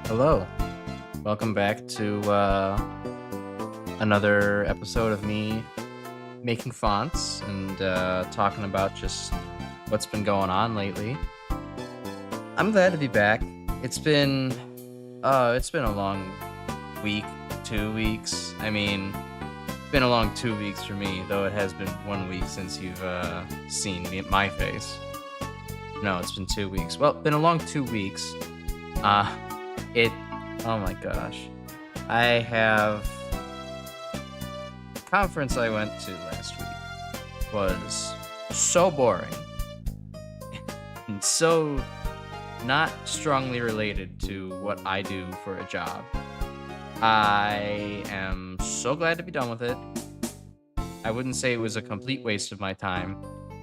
Hello. Welcome back to another episode of me making fonts and talking about just what's been going on lately. I'm glad to be back. It's been a long week, 2 weeks. It's been a long 2 weeks for me, though it has been 1 week since you've seen my face. No, it's been 2 weeks. Well, been a long 2 weeks. Oh my gosh. I have conference I went to last week was so boring and so not strongly related to what I do for a job. I am so glad to be done with it. I wouldn't say it was a complete waste of my time,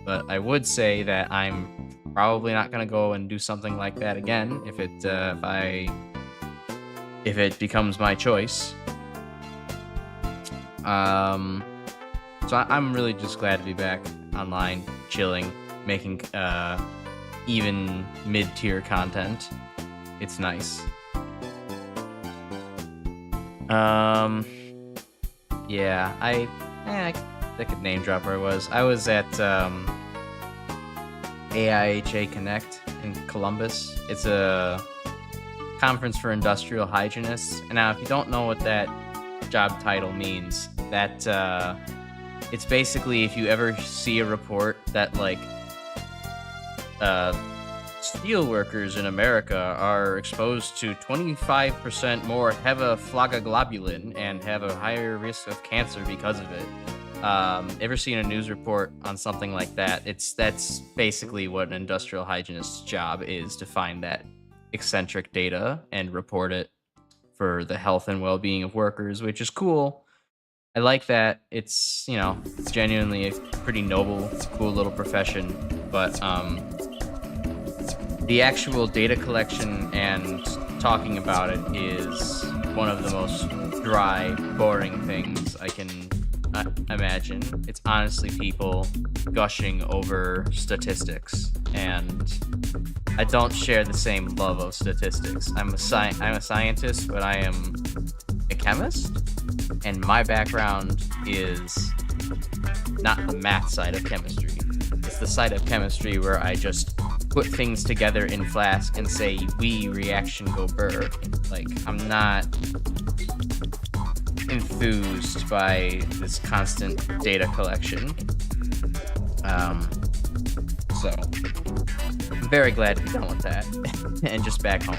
but I would say that I'm probably not going to go and do something like that again if it becomes my choice. So I'm really just glad to be back online, chilling, making even mid-tier content. It's nice. Yeah, I could name drop where I was. I was at AIHA Connect in Columbus. It's a conference for industrial hygienists. And now, if you don't know what that job title means, that it's basically if you ever see a report that steel workers in America are exposed to 25% more hematoglobulin and have a higher risk of cancer because of it. Ever seen a news report on something like that? That's basically what an industrial hygienist's job is, to find that eccentric data and report it for the health and well-being of workers, which is cool. I like that. It's genuinely a pretty noble, cool little profession, but the actual data collection and talking about it is one of the most dry, boring things I can imagine. It's honestly people gushing over statistics, and I don't share the same love of statistics. I'm a scientist, but I am a chemist, and my background is not the math side of chemistry. It's the side of chemistry where I just put things together in flask and say, "We reaction go burr." I'm not enthused by this constant data collection. So I'm very glad to be done with that and just back home.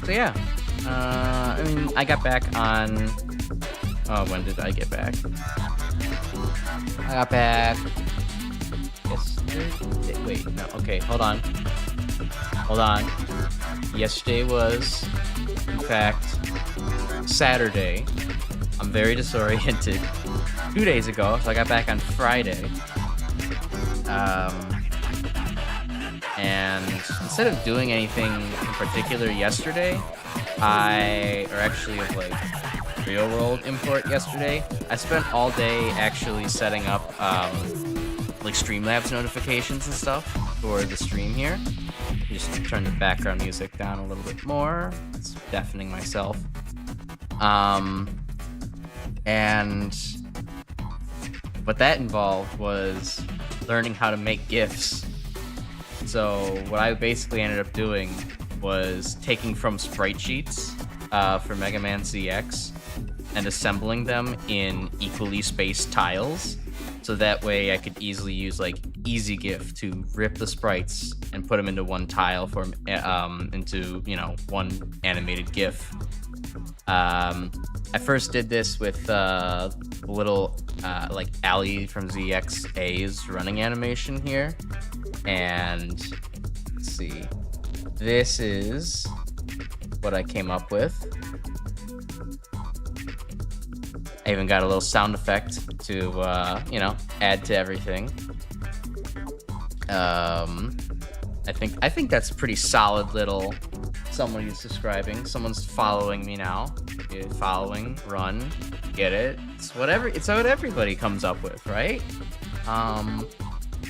So yeah, I got back on. Oh, when did I get back? I got back yesterday. Wait, no. Okay, hold on. Yesterday was, in fact, Saturday. I'm very disoriented. 2 days ago, so I got back on Friday. And instead of doing anything in particular yesterday, real world import yesterday, I spent all day actually setting up Streamlabs notifications and stuff for the stream here. Just turn the background music down a little bit more. It's deafening myself. And what that involved was learning how to make GIFs. So what I basically ended up doing was taking from sprite sheets for Mega Man ZX and assembling them in equally spaced tiles. So that way I could easily use Easy GIF to rip the sprites and put them into one tile into one animated GIF. I first did this with little Ali from ZXA's running animation here, and let's see, this is what I came up with. I even got a little sound effect to add to everything. I think that's a pretty solid little. Somebody's subscribing. Someone's following me now. Following, run, get it. It's what everybody comes up with, right?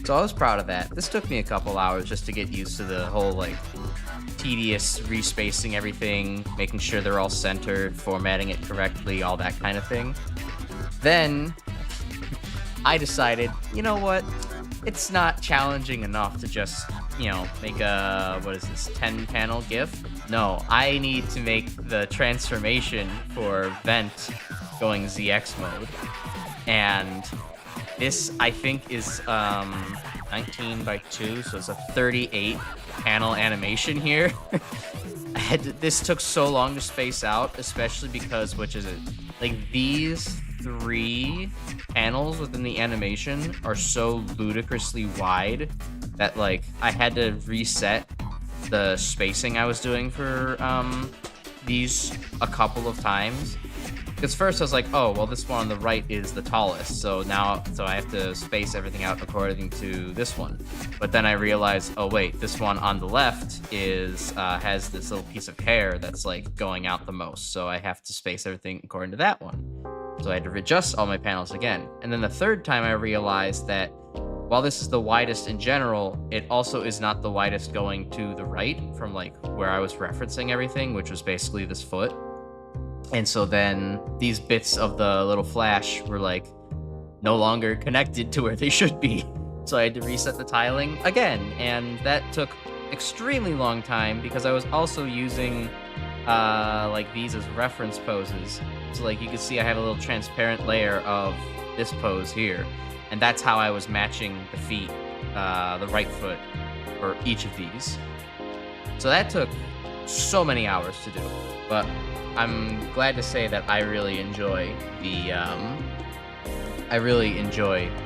So I was proud of that. This took me a couple hours just to get used to the whole, like, tedious respacing everything, making sure they're all centered, formatting it correctly, all that kind of thing. Then I decided, you know what? It's not challenging enough to just, make a, what is this, 10-panel GIF? No, I need to make the transformation for Vent going ZX mode. And this, I think, is 19 by 2, so it's a 38-panel animation here. This took so long to space out, especially because, which is it? Like, these 3 panels within the animation are so ludicrously wide that, like, I had to reset the spacing I was doing for these a couple of times. Because first I was like, oh, well, this one on the right is the tallest, so I have to space everything out according to this one. But then I realized, oh wait, this one on the left has this little piece of hair that's like going out the most, so I have to space everything according to that one. So I had to adjust all my panels again. And then the third time I realized that while this is the widest in general, it also is not the widest going to the right from like where I was referencing everything, which was basically this foot. And so then these bits of the little flash were like no longer connected to where they should be. So I had to reset the tiling again. And that took extremely long time because I was also using like these as reference poses. So like you can see I have a little transparent layer of this pose here. And that's how I was matching the feet, the right foot for each of these. So that took so many hours to do. But I'm glad to say that I really enjoy the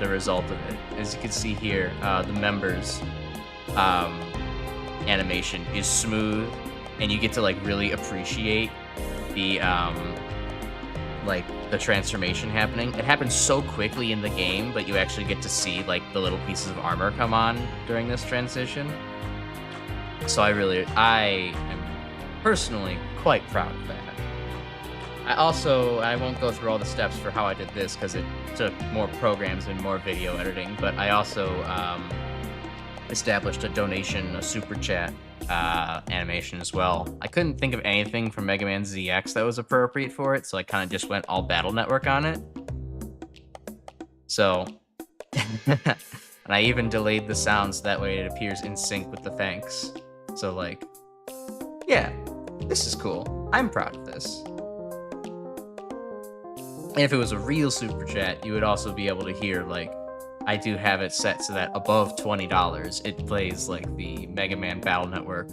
result of it. As you can see here, the members animation is smooth, and you get to like really appreciate the the transformation happening. It happens so quickly in the game, but you actually get to see like the little pieces of armor come on during this transition. So I am personally quite proud of that. I won't go through all the steps for how I did this because it took more programs and more video editing, but I also established a super chat animation as well. I couldn't think of anything from Mega Man ZX that was appropriate for it, so I kind of just went all Battle Network on it. So, and I even delayed the sounds that way it appears in sync with the thanks. So like, yeah, this is cool. I'm proud of this. And if it was a real super chat, you would also be able to hear, like, I do have it set so that above $20, it plays, like, the Mega Man Battle Network,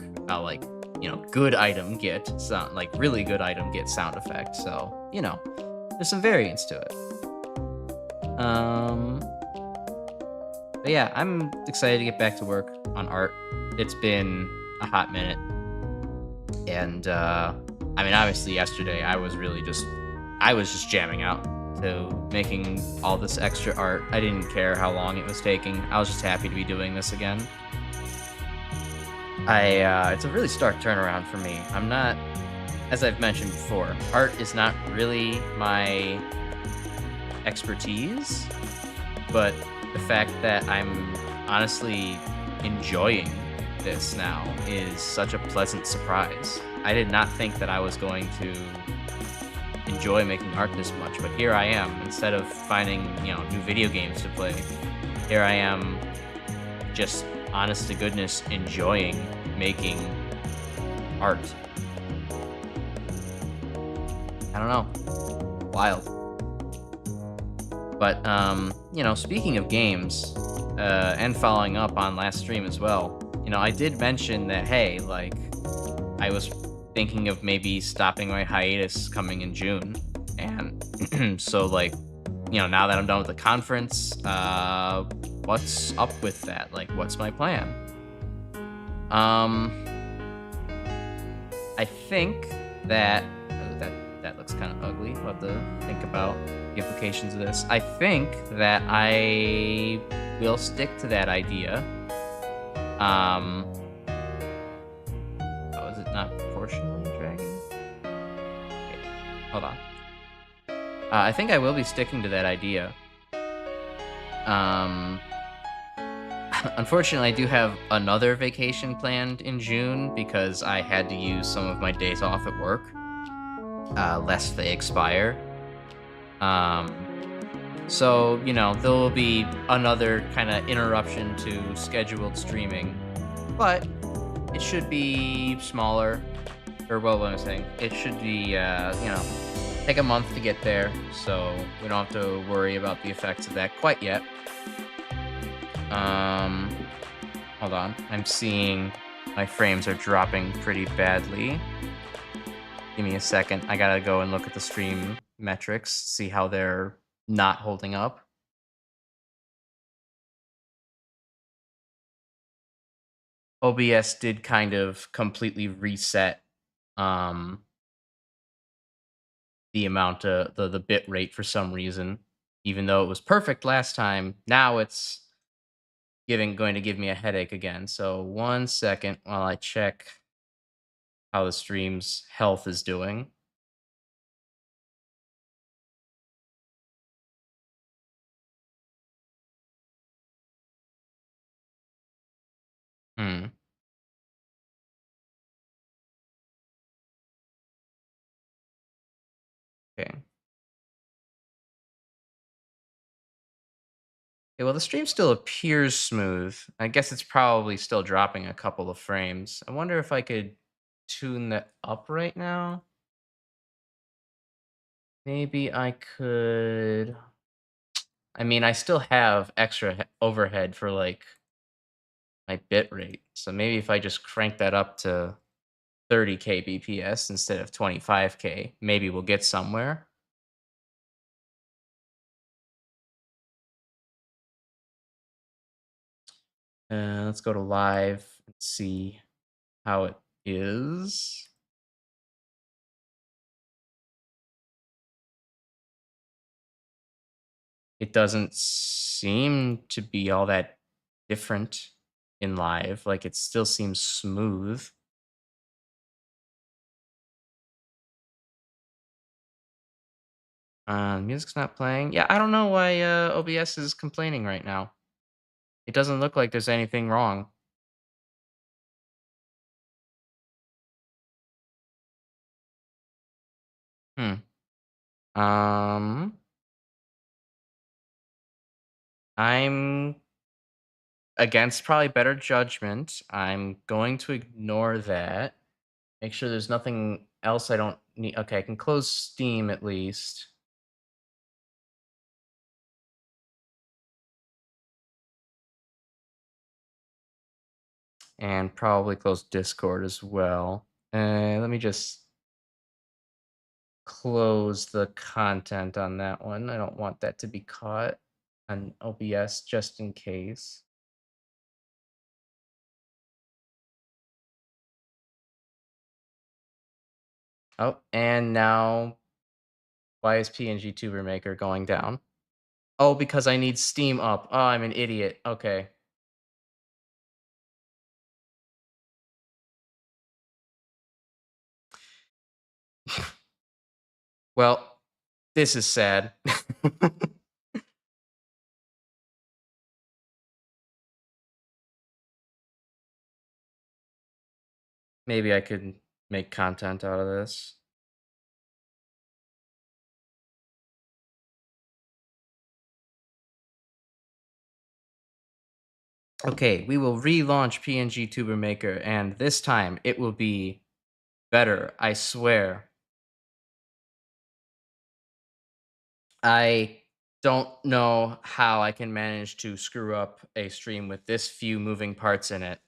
good item get sound, like, really good item get sound effect. So, there's some variance to it. But yeah, I'm excited to get back to work on art. It's been a hot minute. And, obviously yesterday I was just jamming out to making all this extra art. I didn't care how long it was taking. I was just happy to be doing this again. It's a really stark turnaround for me. I'm not, as I've mentioned before, art is not really my expertise, but the fact that I'm honestly enjoying this now is such a pleasant surprise. I did not think that I was going to enjoy making art this much, but here I am. Instead of finding, new video games to play, here I am just honest to goodness enjoying making art. I don't know. Wild. But, speaking of games, and following up on last stream as well, I did mention that, hey, like, I was thinking of maybe stopping my hiatus coming in June. And so, like, now that I'm done with the conference, what's up with that? Like, what's my plan? I think that that looks kind of ugly. We'll have to think about the implications of this. I think that I will stick to that idea. Oh, is it not proportionally dragging? Okay, hold on. I think I will be sticking to that idea. Unfortunately, I do have another vacation planned in June because I had to use some of my days off at work, lest they expire. Um, so there will be another kind of interruption to scheduled streaming, but it should be smaller. Or well, what I'm saying, it should be, take a month to get there, so we don't have to worry about the effects of that quite yet. Um, Hold on. I'm seeing my frames are dropping pretty badly. Give me a second. I gotta go and look at the stream metrics, see how they're not holding up. OBS did kind of completely reset um the amount of the bit rate for some reason. Even though it was perfect last time, now it's giving going to give me a headache again. So 1 second while I check how the stream's health is doing. Hmm. Okay. Okay, well, the stream still appears smooth. I guess it's probably still dropping a couple of frames. I wonder if I could tune that up right now. Maybe I could. I mean, I still have extra overhead for like my bit rate. So maybe if I just crank that up to 30K BPS instead of 25K, maybe we'll get somewhere. Let's go to live and see how it is. It doesn't seem to be all that different in live, like, it still seems smooth. Music's not playing. Yeah, I don't know why, OBS is complaining right now. It doesn't look like there's anything wrong. Hmm. Um, I'm against probably better judgment. I'm going to ignore that. Make sure there's nothing else I don't need. Okay, I can close Steam at least. And probably close Discord as well. Let me just close the content on that one. I don't want that to be caught on OBS just in case. Oh, and now why is PNG Tuber Maker going down? Oh, because I need Steam up. Oh, I'm an idiot. Okay. Well, this is sad. Maybe I could make content out of this. Okay, we will relaunch PNG Tuber Maker, and this time it will be better, I swear. I don't know how I can manage to screw up a stream with this few moving parts in it.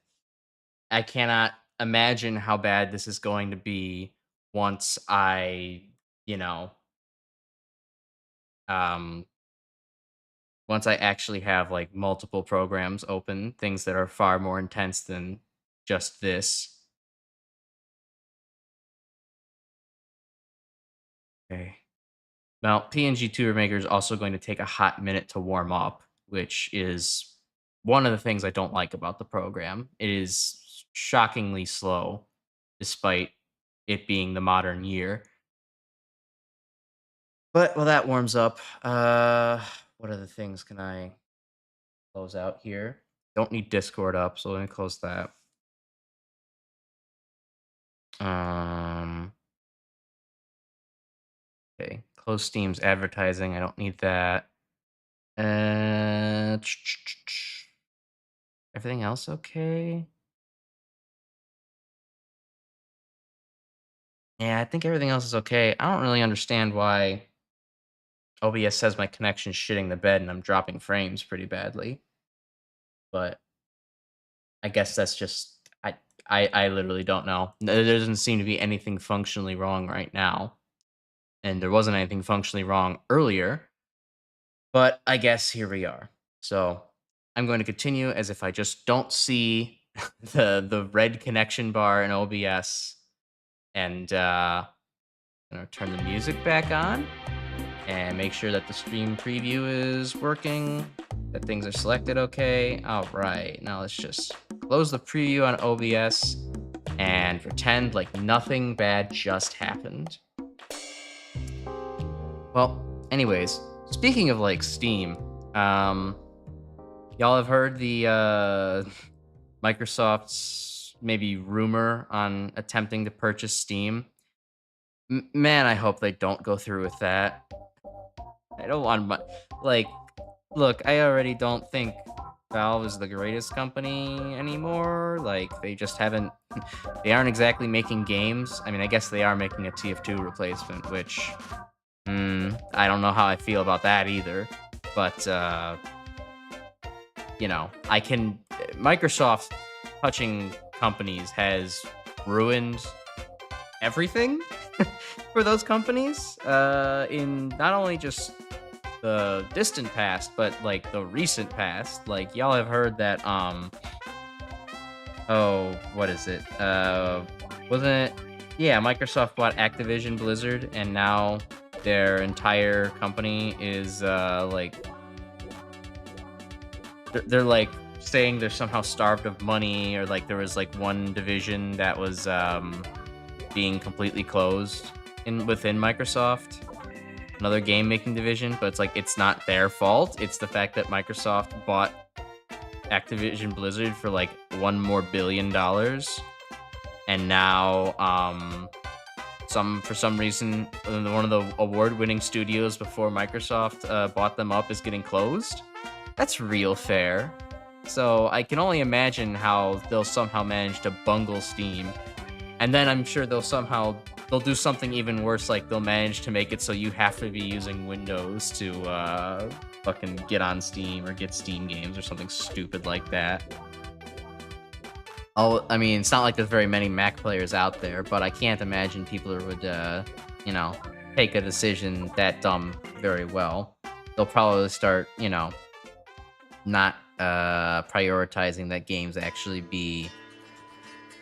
I cannot imagine how bad this is going to be once you know, um, once I actually have like multiple programs open, things that are far more intense than just this. Okay. Now, PNG Tour Maker is also going to take a hot minute to warm up, which is one of the things I don't like about the program. It is shockingly slow, despite it being the modern year. But while that warms up, what other things can I close out here? Don't need Discord up, so let me close that. Um, okay, close Steam's advertising. I don't need that. Uh, everything else okay? Yeah, I think everything else is okay. I don't really understand why OBS says my connection's shitting the bed and I'm dropping frames pretty badly. But I guess that's just I literally don't know. There doesn't seem to be anything functionally wrong right now. And there wasn't anything functionally wrong earlier. But I guess here we are. So I'm going to continue as if I just don't see the red connection bar in OBS, and gonna turn the music back on and make sure that the stream preview is working, that things are selected okay. All right, now let's just close the preview on OBS and pretend like nothing bad just happened. Well, anyways, speaking of like Steam, y'all have heard the Microsoft's maybe rumor on attempting to purchase Steam. Man, I hope they don't go through with that. I don't want my like. Look, I already don't think Valve is the greatest company anymore. Like, they just haven't. They aren't exactly making games. I mean, I guess they are making a TF2 replacement, which I don't know how I feel about that either. But you know, Microsoft touching companies has ruined everything for those companies in not only just the distant past, but like the recent past. Like, y'all have heard that what is it? Wasn't it? Yeah, Microsoft bought Activision Blizzard, and now their entire company is like they're like saying they're somehow starved of money, or like there was like one division that was being completely closed within Microsoft, another game making division, but it's like it's not their fault. It's the fact that Microsoft bought Activision Blizzard for like $1 more billion, and now for some reason one of the award-winning studios before Microsoft bought them up is getting closed. That's real fair. So I can only imagine how they'll somehow manage to bungle Steam. And then I'm sure they'll do something even worse, like they'll manage to make it so you have to be using Windows to fucking get on Steam or get Steam games or something stupid like that. Oh, I mean, it's not like there's very many Mac players out there, but I can't imagine people would, take a decision that dumb very well. They'll probably start, not prioritizing that games actually be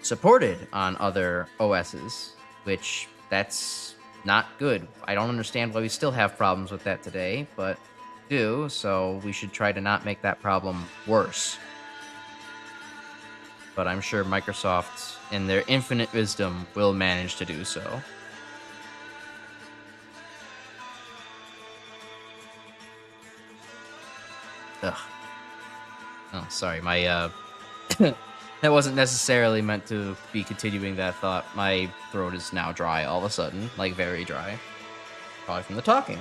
supported on other OSs, which that's not good. I don't understand why we still have problems with that today, but do, so we should try to not make that problem worse. But I'm sure Microsoft, in their infinite wisdom, will manage to do so. Ugh. Oh, sorry, my that wasn't necessarily meant to be continuing that thought. My throat is now dry all of a sudden, like very dry. Probably from the talking.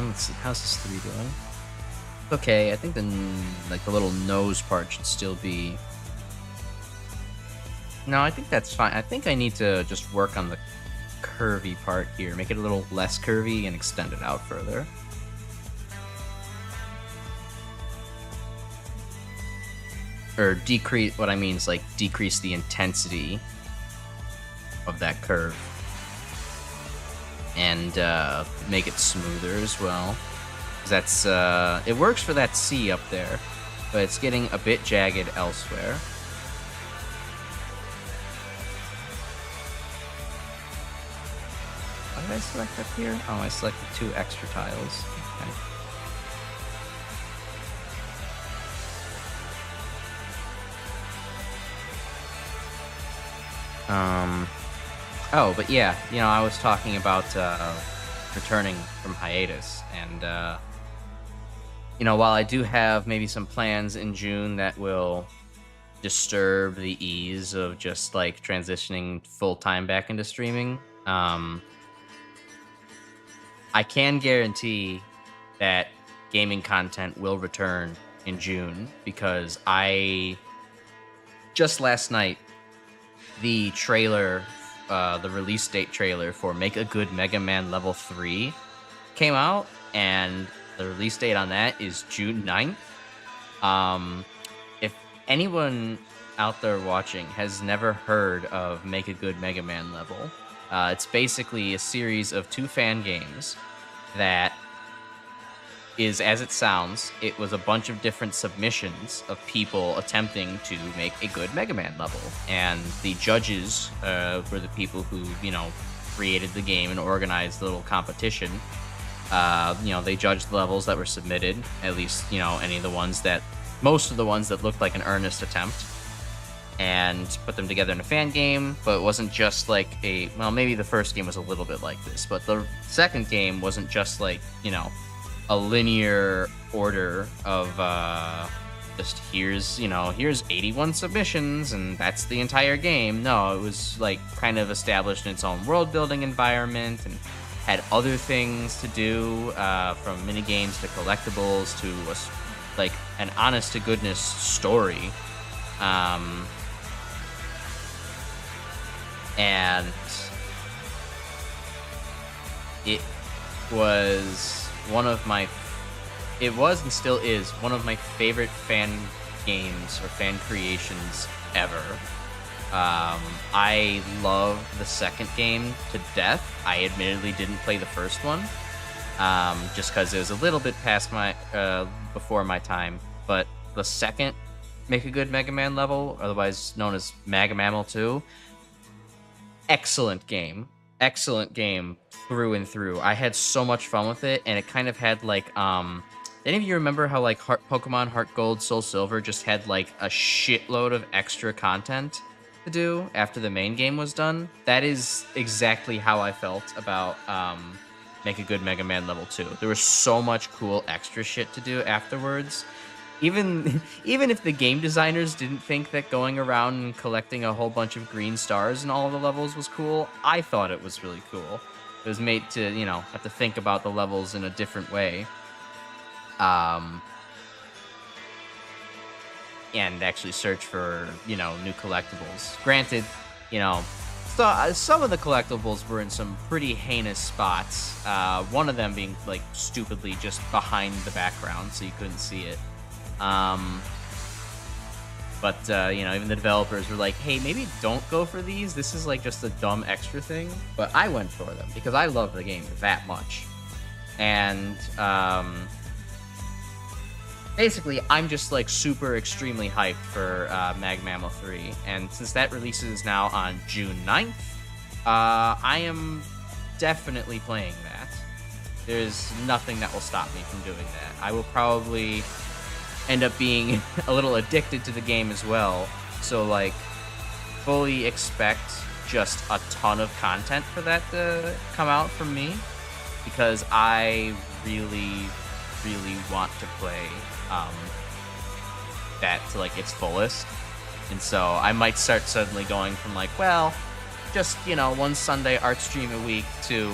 Let's see, how's this 3 doing? Okay, I think the little nose part should still be. No, I think that's fine. I think I need to just work on the curvy part here, make it a little less curvy and extend it out further. Or decrease, what I mean is like decrease the intensity of that curve. And make it smoother as well. 'Cause that's, it works for that C up there, but it's getting a bit jagged elsewhere. What did I select up here? Oh, I selected 2 extra tiles. Okay. Um, oh, but yeah, I was talking about returning from hiatus, and while I do have maybe some plans in June that will disturb the ease of just like transitioning full time back into streaming, I can guarantee that gaming content will return in June because I just last night the release date trailer for Make a Good Mega Man Level 3 came out, and the release date on that is June 9th. If anyone out there watching has never heard of Make a Good Mega Man Level, it's basically a series of two fan games that is, as it sounds, it was a bunch of different submissions of people attempting to make a good Mega Man level. And the judges were the people who, created the game and organized the little competition. They judged the levels that were submitted, at least, most of the ones that looked like an earnest attempt, and put them together in a fan game. But it wasn't just like maybe the first game was a little bit like this, but the second game wasn't just like, a linear order of just here's 81 submissions and that's the entire game. No, it was like kind of established in its own world building environment and had other things to do, from mini games to collectibles to like an honest to goodness story. And it was it was and still is one of my favorite fan games or fan creations ever. I love the second game to death. I admittedly didn't play the first one, just because it was a little bit past before my time. But the second Make a Good Mega Man level, otherwise known as Mega Mammal 2, excellent game through and through. I had so much fun with it, and it kind of had like any of you remember how like Pokemon Heart Gold, Soul Silver just had like a shitload of extra content to do after the main game was done? That is exactly how I felt about Make a Good Mega Man Level 2. There was so much cool extra shit to do afterwards. Even if the game designers didn't think that going around and collecting a whole bunch of green stars in all of the levels was cool, I thought it was really cool. It was made to, have to think about the levels in a different way. And actually search for, new collectibles. Granted, some of the collectibles were in some pretty heinous spots. One of them being, like, stupidly just behind the background, so you couldn't see it. But even the developers were like, hey, maybe don't go for these. This is like just a dumb extra thing. But I went for them because I love the game that much. And basically, I'm just like super extremely hyped for Mag Mammal 3. And since that releases now on June 9th, I am definitely playing that. There's nothing that will stop me from doing that. I will probably end up being a little addicted to the game as well. So, like, fully expect just a ton of content for that to come out from me, because I really, really want to play that to, like, its fullest. And so I might start suddenly going from, like, well, just, one Sunday art stream a week to,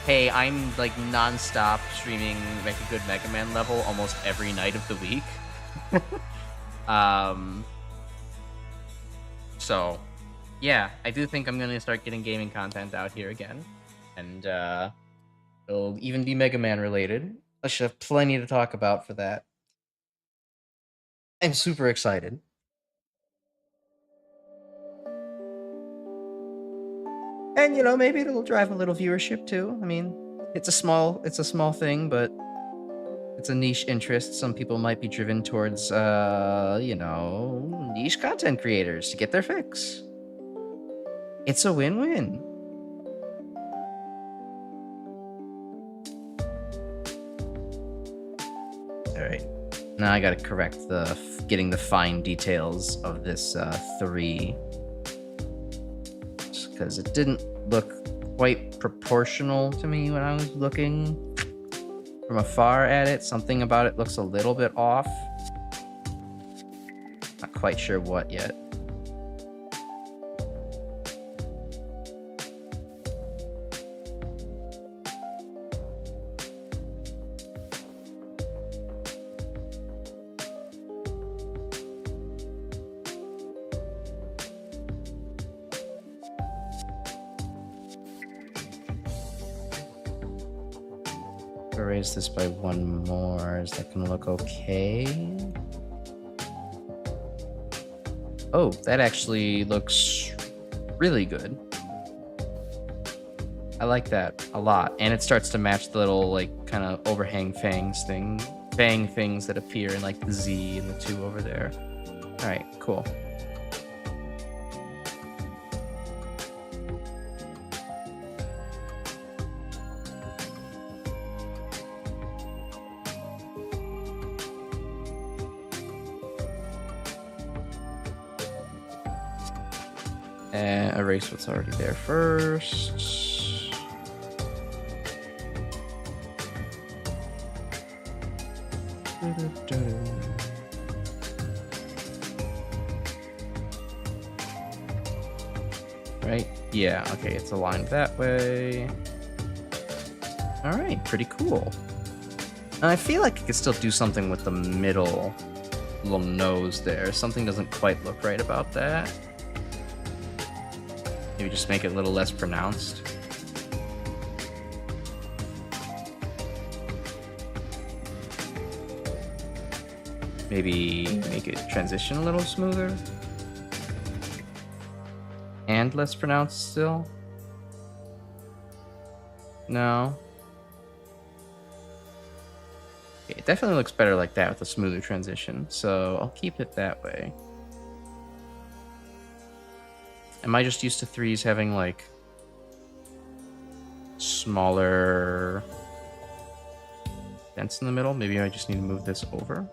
hey, I'm, like, non-stop streaming Make a Good Mega Man level almost every night of the week. So, yeah, I do think I'm gonna start getting gaming content out here again, and it'll even be Mega Man related. I should have plenty to talk about for that. I'm super excited. And maybe it'll drive a little viewership too. I mean, it's a small thing, but it's a niche interest. Some people might be driven towards, niche content creators to get their fix. It's a win-win. All right. Now I gotta correct getting the fine details of this 3. because it didn't look quite proportional to me when I was looking from afar at it. Something about it looks a little bit off. Not quite sure what yet. Raise this by one more. Is that gonna look okay? Oh, that actually looks really good. I like that a lot. And it starts to match the little like kind of overhang fang things that appear in like the Z and the 2 over there. All right, cool. And erase what's already there first. Right? Yeah, okay, it's aligned that way. All right, pretty cool. And I feel like I could still do something with the middle little nose there. Something doesn't quite look right about that. Maybe just make it a little less pronounced. Maybe make it transition a little smoother. And less pronounced still. No. Okay, it definitely looks better like that with a smoother transition, so I'll keep it that way. Am I just used to 3s having like smaller dents in the middle? Maybe I just need to move this over.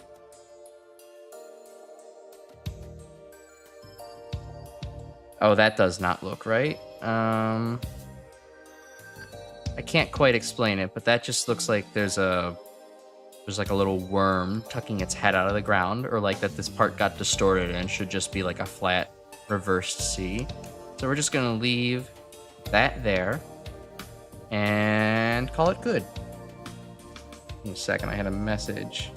Oh, that does not look right. I can't quite explain it, but that just looks like there's like a little worm tucking its head out of the ground, or like that this part got distorted and should just be like a flat reversed C. So we're just gonna leave that there and call it good. In a second, I had a message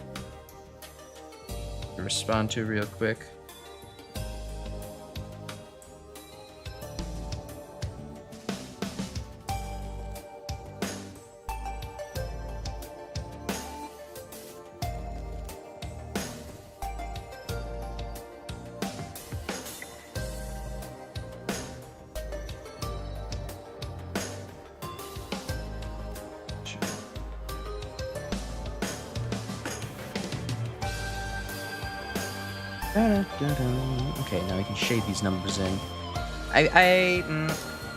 to respond to real quick. Okay, now we can shade these numbers in. I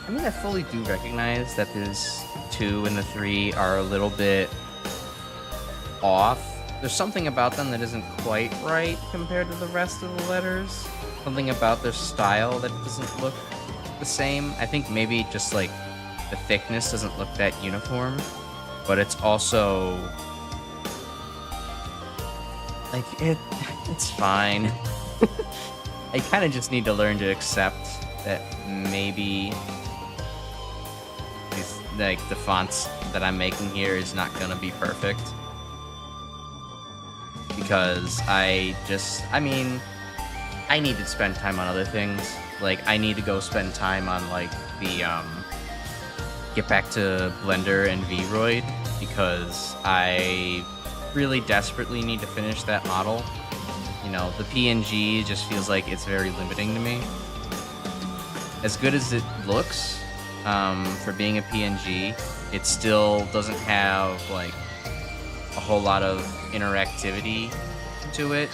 mean, I fully do recognize that this 2 and the 3 are a little bit off. There's something about them that isn't quite right compared to the rest of the letters. Something about their style that doesn't look the same. I think maybe just like the thickness doesn't look that uniform, but it's also like it's fine. I kind of just need to learn to accept that maybe these, like the fonts that I'm making here is not gonna be perfect, because I mean, I need to spend time on other things. Like I need to go spend time on like the get back to Blender and Vroid, because I really desperately need to finish that model. You know, the PNG just feels like it's very limiting to me. As good as it looks for being a PNG, it still doesn't have like a whole lot of interactivity to it.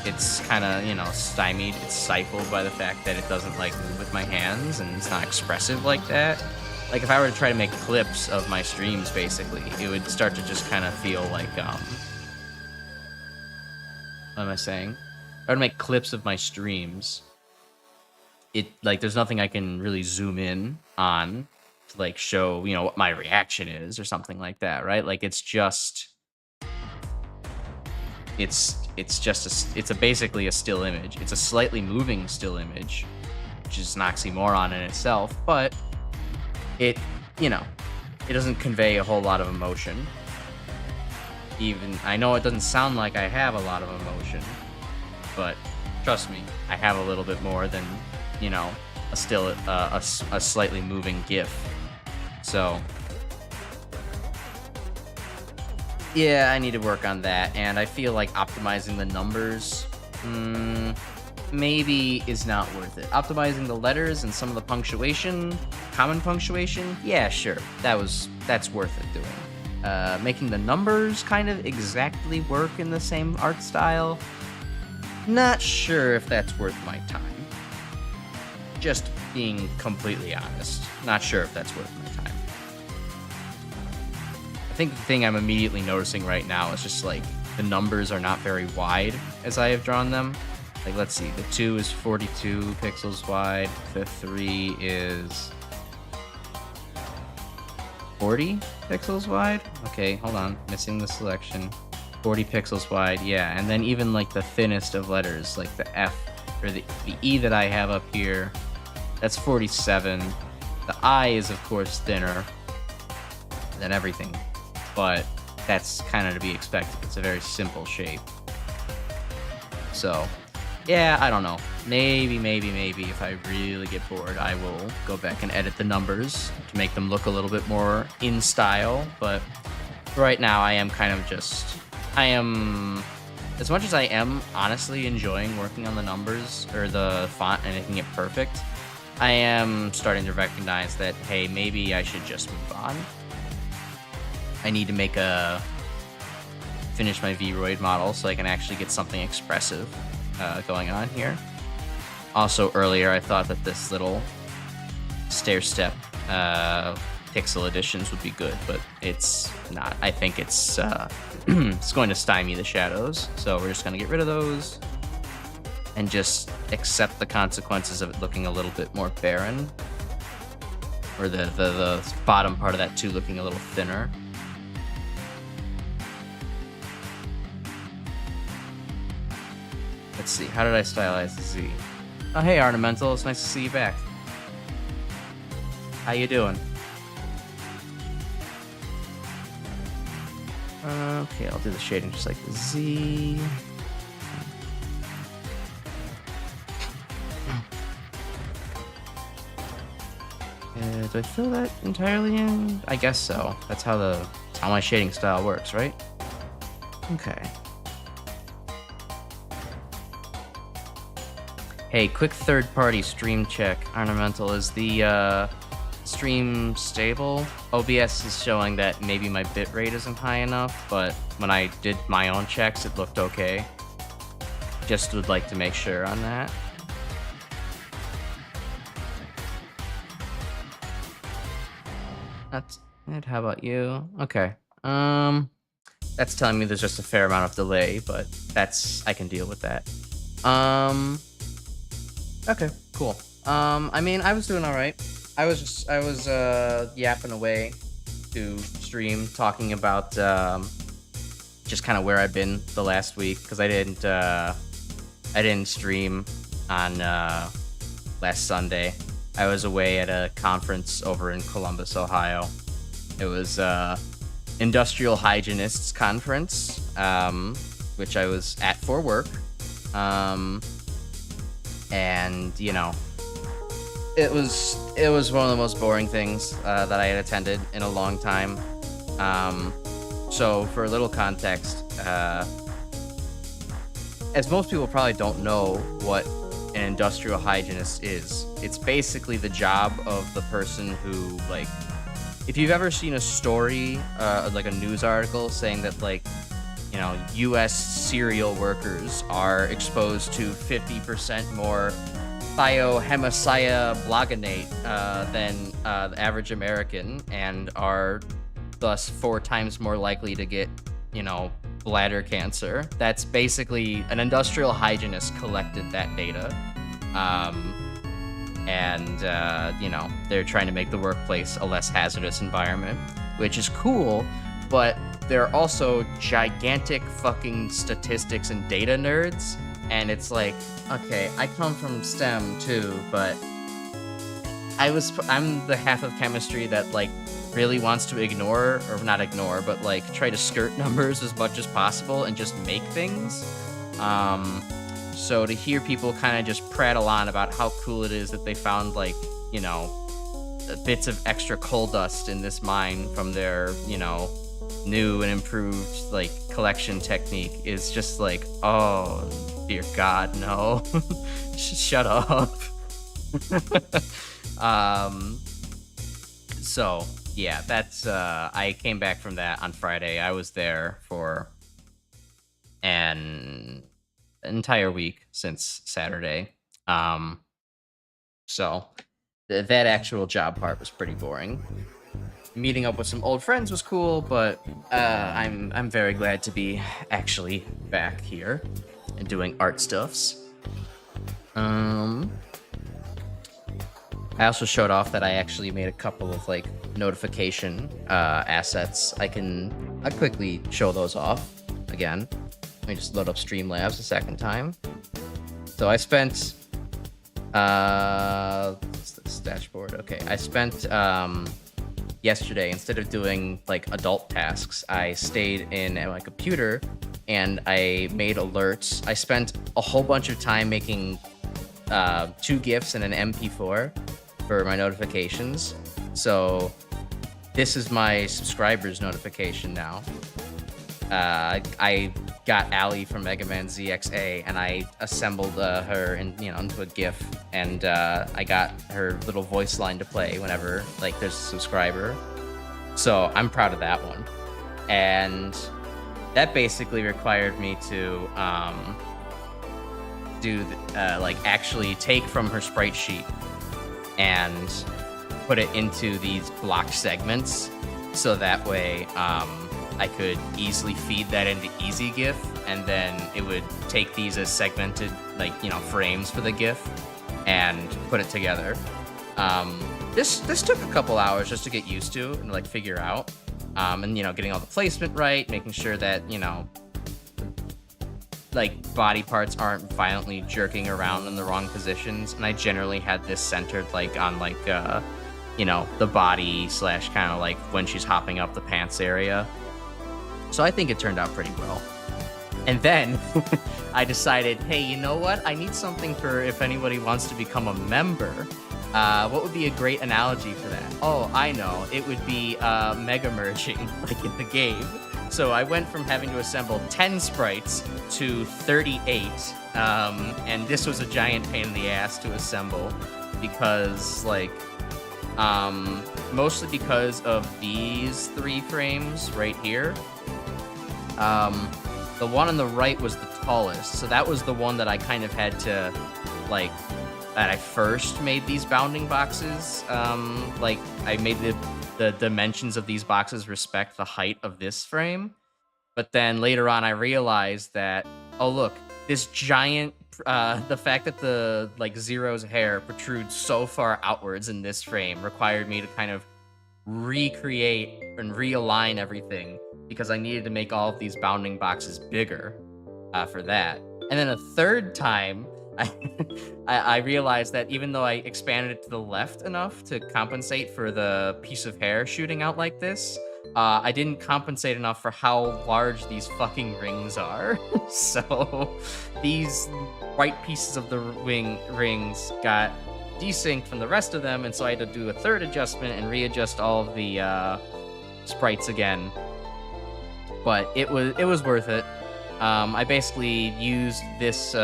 It's kind of, you know, stymied. It's stifled by the fact that it doesn't like move with my hands, and it's not expressive like that. Like if I were to try to make clips of my streams, basically, it would start to just kind of feel like what am I saying? If I were to make clips of my streams, it like there's nothing I can really zoom in on to like show, what my reaction is or something like that, right? Like it's basically a still image. It's a slightly moving still image, which is an oxymoron in itself, but it, you know, it doesn't convey a whole lot of emotion. Even I know it doesn't sound like I have a lot of emotion, but trust me, I have a little bit more than, a slightly moving GIF. So yeah, I need to work on that, and I feel like optimizing the numbers maybe is not worth it. Optimizing the letters and some of the punctuation, common punctuation, yeah, sure, that's worth it doing. Making the numbers kind of exactly work in the same art style, not sure if that's worth my time. Just being completely honest, not sure if that's worth my time. I think the thing I'm immediately noticing right now is just like the numbers are not very wide as I have drawn them. Like, let's see, the 2 is 42 pixels wide, the 3 is 40 pixels wide. Okay, hold on, missing the selection. 40 pixels wide, yeah, and then even like the thinnest of letters, like the F or the E that I have up here, that's 47. The I is of course thinner than everything, but that's kind of to be expected. It's a very simple shape. So yeah, I don't know. Maybe if I really get bored, I will go back and edit the numbers to make them look a little bit more in style. But right now, I am as much as I am honestly enjoying working on the numbers or the font and making it perfect, I am starting to recognize that, hey, maybe I should just move on. I need to finish my Vroid model so I can actually get something expressive going on here. Also, earlier I thought that this little stair step pixel additions would be good, but it's not. I think it's it's going to stymie the shadows, so we're just going to get rid of those and just accept the consequences of it looking a little bit more barren, or the bottom part of that too looking a little thinner. Let's see, how did I stylize the Z? Oh, hey, Ornamental, it's nice to see you back. How you doing? Okay, I'll do the shading just like the Z. Do I fill that entirely in? I guess so. That's how my shading style works, right? Okay. Hey, quick third-party stream check. Ornamental, is the stream stable? OBS is showing that maybe my bitrate isn't high enough, but when I did my own checks, it looked okay. Just would like to make sure on that. That's it. How about you? Okay. That's telling me there's just a fair amount of delay, but I can deal with that. Okay, cool. I mean, I was doing all right. I was yapping away to stream, talking about just kind of where I've been the last week, because I didn't stream on last Sunday. I was away at a conference over in Columbus, Ohio. It was Industrial Hygienists Conference, which I was at for work. And it was one of the most boring things that I had attended in a long time. So for a little context, as most people probably don't know what an industrial hygienist is, it's basically the job of the person who, like, if you've ever seen a story, like a news article saying that, like, U.S. cereal workers are exposed to 50% more thiohemocyablonate than the average American, and are thus 4 times more likely to get, bladder cancer. That's basically an industrial hygienist collected that data. and they're trying to make the workplace a less hazardous environment, which is cool. But they're also gigantic fucking statistics and data nerds, and it's like, okay, I come from STEM too, but I'm the half of chemistry that like really wants to ignore, or not ignore, but like try to skirt numbers as much as possible and just make things. So to hear people kind of just prattle on about how cool it is that they found like, bits of extra coal dust in this mine from their, new and improved like collection technique is just like, oh dear God, no. Shut up. So yeah, that's I came back from that on Friday. I was there for an entire week since Saturday. So that actual job part was pretty boring. Meeting up with some old friends was cool, but I'm very glad to be actually back here and doing art stuffs. I also showed off that I actually made a couple of like notification assets. I quickly show those off again. Let me just load up Streamlabs a second time. So I spent what's this dashboard? Okay, I spent yesterday, instead of doing like adult tasks, I stayed in my computer and I made alerts. I spent a whole bunch of time making 2 GIFs and an MP4 for my notifications. So this is my subscribers notification now. I got Allie from Mega Man ZXA and I assembled her into a GIF, and I got her little voice line to play whenever like there's a subscriber. So I'm proud of that one. And that basically required me to actually take from her sprite sheet and put it into these block segments, so that way I could easily feed that into EasyGIF, and then it would take these as segmented frames for the GIF and put it together. This took a couple hours just to get used to and like figure out, and getting all the placement right, making sure that like body parts aren't violently jerking around in the wrong positions. And I generally had this centered like on like the body / kind of like when she's hopping up the pants area. So I think it turned out pretty well. And then I decided, hey, you know what? I need something for if anybody wants to become a member. What would be a great analogy for that? Oh, I know. It would be mega merging, like in the game. So I went from having to assemble 10 sprites to 38. And this was a giant pain in the ass to assemble because, mostly because of these 3 frames right here. The one on the right was the tallest, so that was the one that I kind of had to, that I first made these bounding boxes. I made the dimensions of these boxes respect the height of this frame. But then later on, I realized that, oh look, this giant, the fact that the Zero's hair protrudes so far outwards in this frame required me to kind of recreate and realign everything, because I needed to make all of these bounding boxes bigger for that. And then a third time, I realized that even though I expanded it to the left enough to compensate for the piece of hair shooting out like this, I didn't compensate enough for how large these fucking rings are. So these white pieces of the rings got desynced from the rest of them, and so I had to do a third adjustment and readjust all of the sprites again. But it was worth it. I basically used this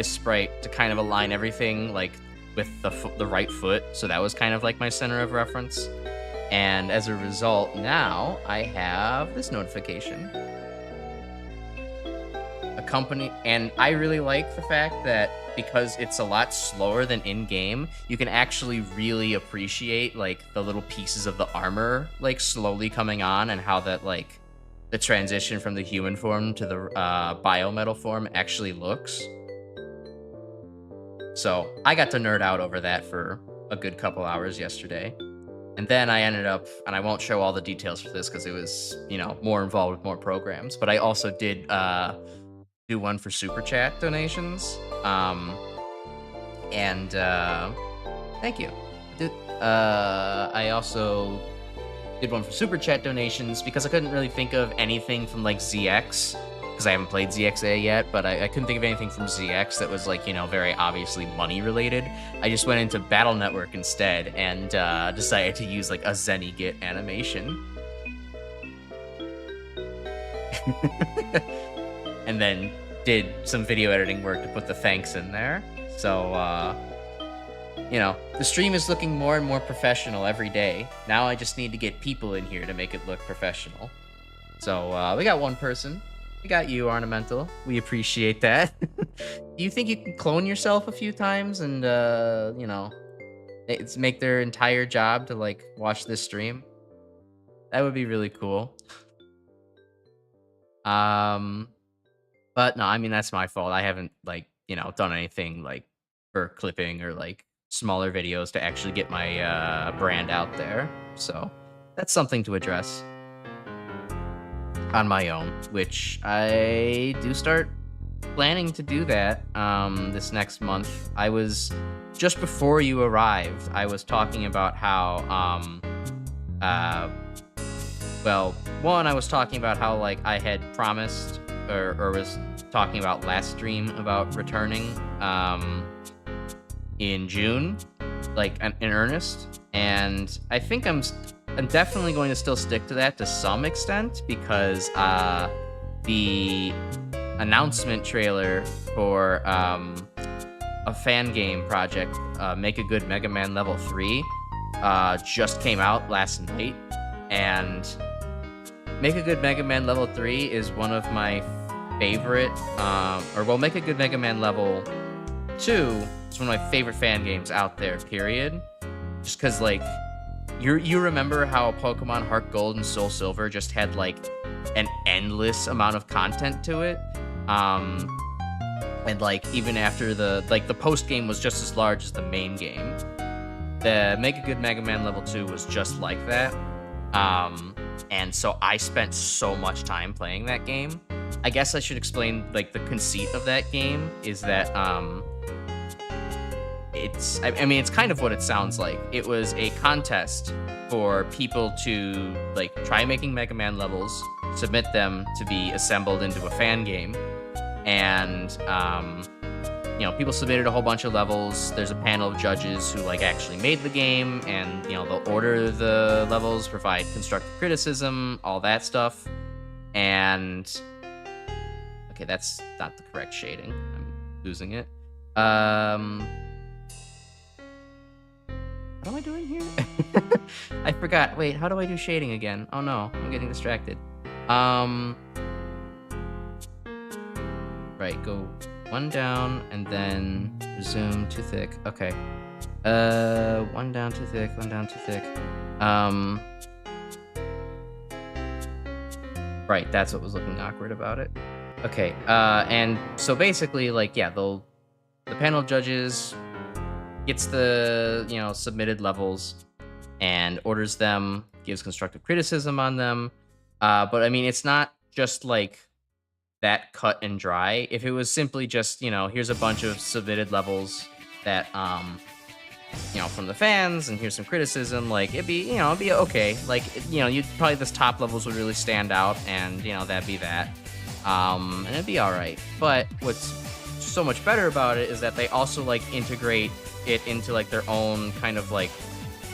sprite to kind of align everything with the right foot, so that was kind of like my center of reference. And as a result, now I have this notification. And I really like the fact that because it's a lot slower than in-game, you can actually really appreciate the little pieces of the armor slowly coming on, and how that the transition from the human form to the biometal form actually looks. So I got to nerd out over that for a good couple hours yesterday. And then I ended up, and I won't show all the details for this because it was, more involved with more programs. But I also did do one for super chat donations. And thank you. I also did one for super chat donations because I couldn't really think of anything from like ZX because I haven't played ZXA yet, but I couldn't think of anything from ZX that was like, very obviously money related. I just went into Battle Network instead and decided to use like a Zenigit animation. And then did some video editing work to put the thanks in there. So, the stream is looking more and more professional every day. Now I just need to get people in here to make it look professional. So, we got one person. We got you, Ornamental. We appreciate that. Do you think you can clone yourself a few times and, it's make their entire job to, like, watch this stream? That would be really cool. But no, I mean, that's my fault. I haven't, like, done anything, like, for clipping or, like, smaller videos to actually get my brand out there. So that's something to address on my own, which I do start planning to do that this next month. I was, just before you arrived, I was talking about how, well, one, I was talking about how, like, I had promised or was talking about last stream about returning in June, like in earnest, and I think I'm definitely going to still stick to that to some extent because the announcement trailer for a fan game project, Make a Good Mega Man Level 3, just came out last night, and Make a Good Mega Man Level 3 is one of my favorite, Make a Good Mega Man Level 2 is one of my favorite fan games out there, period. Just because, like, you remember how Pokemon Heart Gold and Soul Silver just had, like, an endless amount of content to it? And, like, even after the post-game was just as large as the main game. The Make a Good Mega Man Level 2 was just like that. And so I spent so much time playing that game. I guess I should explain, like, the conceit of that game is that, it's kind of what it sounds like. It was a contest for people to, like, try making Mega Man levels, submit them to be assembled into a fan game, and, people submitted a whole bunch of levels. There's a panel of judges who, like, actually made the game, and, they'll order the levels, provide constructive criticism, all that stuff, and... Okay, that's not the correct shading. I'm losing it. What am I doing here? I forgot. Wait, how do I do shading again? Oh no, I'm getting distracted. Right, go one down and then resume too thick. Okay. One down too thick, one down too thick. Right, that's what was looking awkward about it. Okay, and so basically, like, yeah, the panel of judges gets the, submitted levels and orders them, gives constructive criticism on them. But, I mean, it's not just, like, that cut and dry. If it was simply just, here's a bunch of submitted levels that, from the fans, and here's some criticism, like, it'd be okay. Like, you'd probably, this top levels would really stand out, and, that'd be that. And it'd be alright. But what's so much better about it is that they also, like, integrate it into, like, their own kind of, like,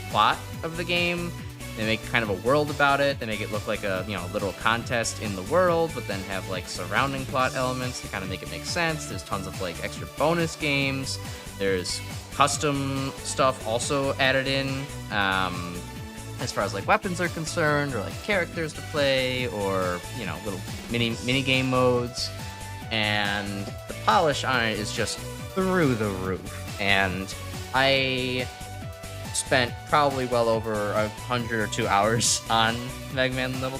plot of the game. They make kind of a world about it. They make it look like a, little contest in the world, but then have, like, surrounding plot elements to kind of make it make sense. There's tons of, like, extra bonus games. There's custom stuff also added in, as far as, like, weapons are concerned, or, like, characters to play, or, little mini game modes. And the polish on it is just through the roof. And I spent probably well over 100 or 2 hours on Mag Mammal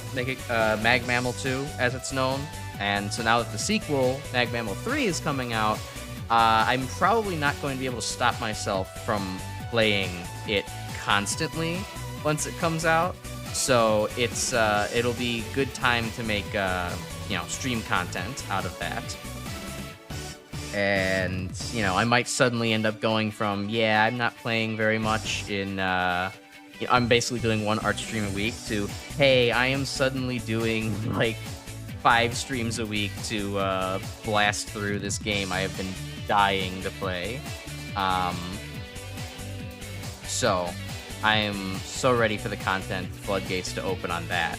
2, as it's known. And so now that the sequel, Mag Mammal 3, is coming out, I'm probably not going to be able to stop myself from playing it constantly once it comes out. So it'll be good time to make stream content out of that. And I might suddenly end up going from I'm not playing very much in I'm basically doing one art stream a week to hey, I am suddenly doing like 5 streams a week to blast through this game I have been dying to play. So I am so ready for the content floodgates to open on that.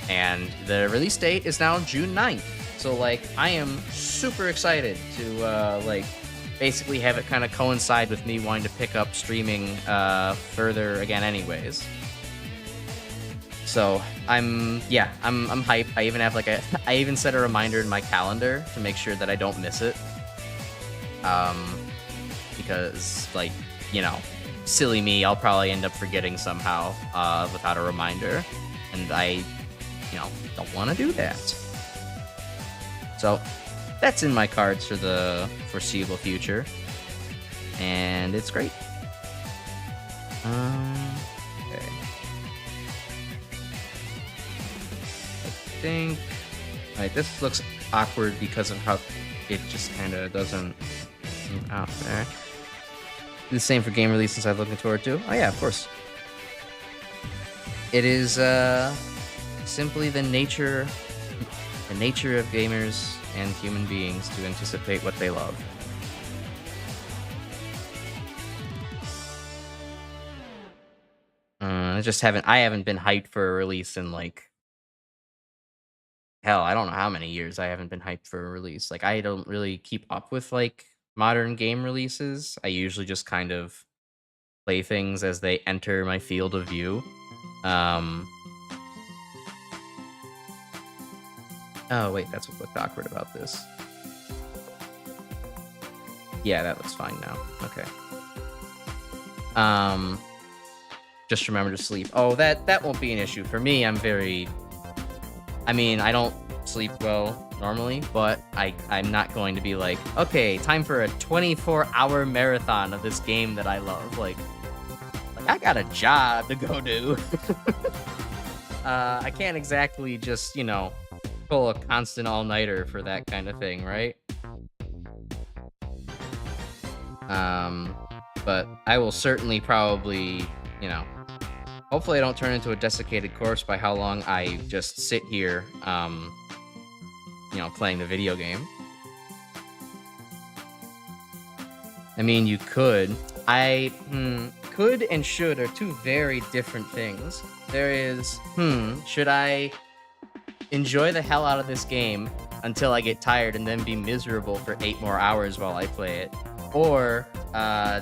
And the release date is now June 9th. So like I am super excited to basically have it kind of coincide with me wanting to pick up streaming further again anyways. So I'm hyped. I even have I even set a reminder in my calendar to make sure that I don't miss it. Because silly me, I'll probably end up forgetting somehow without a reminder, and I don't want to do that. So that's in my cards for the foreseeable future, and it's great. Okay. I think this looks awkward because of how it just kind of doesn't out there. The same for game releases I'm looking forward to. Oh yeah, of course. It is simply the nature of gamers and human beings to anticipate what they love. I haven't been hyped for a release in hell, I don't know how many years I haven't been hyped for a release. Like I don't really keep up with modern game releases. I usually just kind of play things as they enter my field of view. Oh wait, that's what looked awkward about this. Yeah, that looks fine now. Okay. Just remember to sleep. Oh, that won't be an issue for me. I don't sleep well normally, but I'm not going to be like, okay, time for a 24-hour marathon of this game that I love. Like I got a job to go do. I can't exactly just, pull a constant all-nighter for that kind of thing, right? But I will certainly probably, hopefully I don't turn into a desiccated corpse by how long I just sit here, playing the video game. I mean, you could. Could and should are two very different things. There is, should I enjoy the hell out of this game until I get tired and then be miserable for 8 more hours while I play it? Or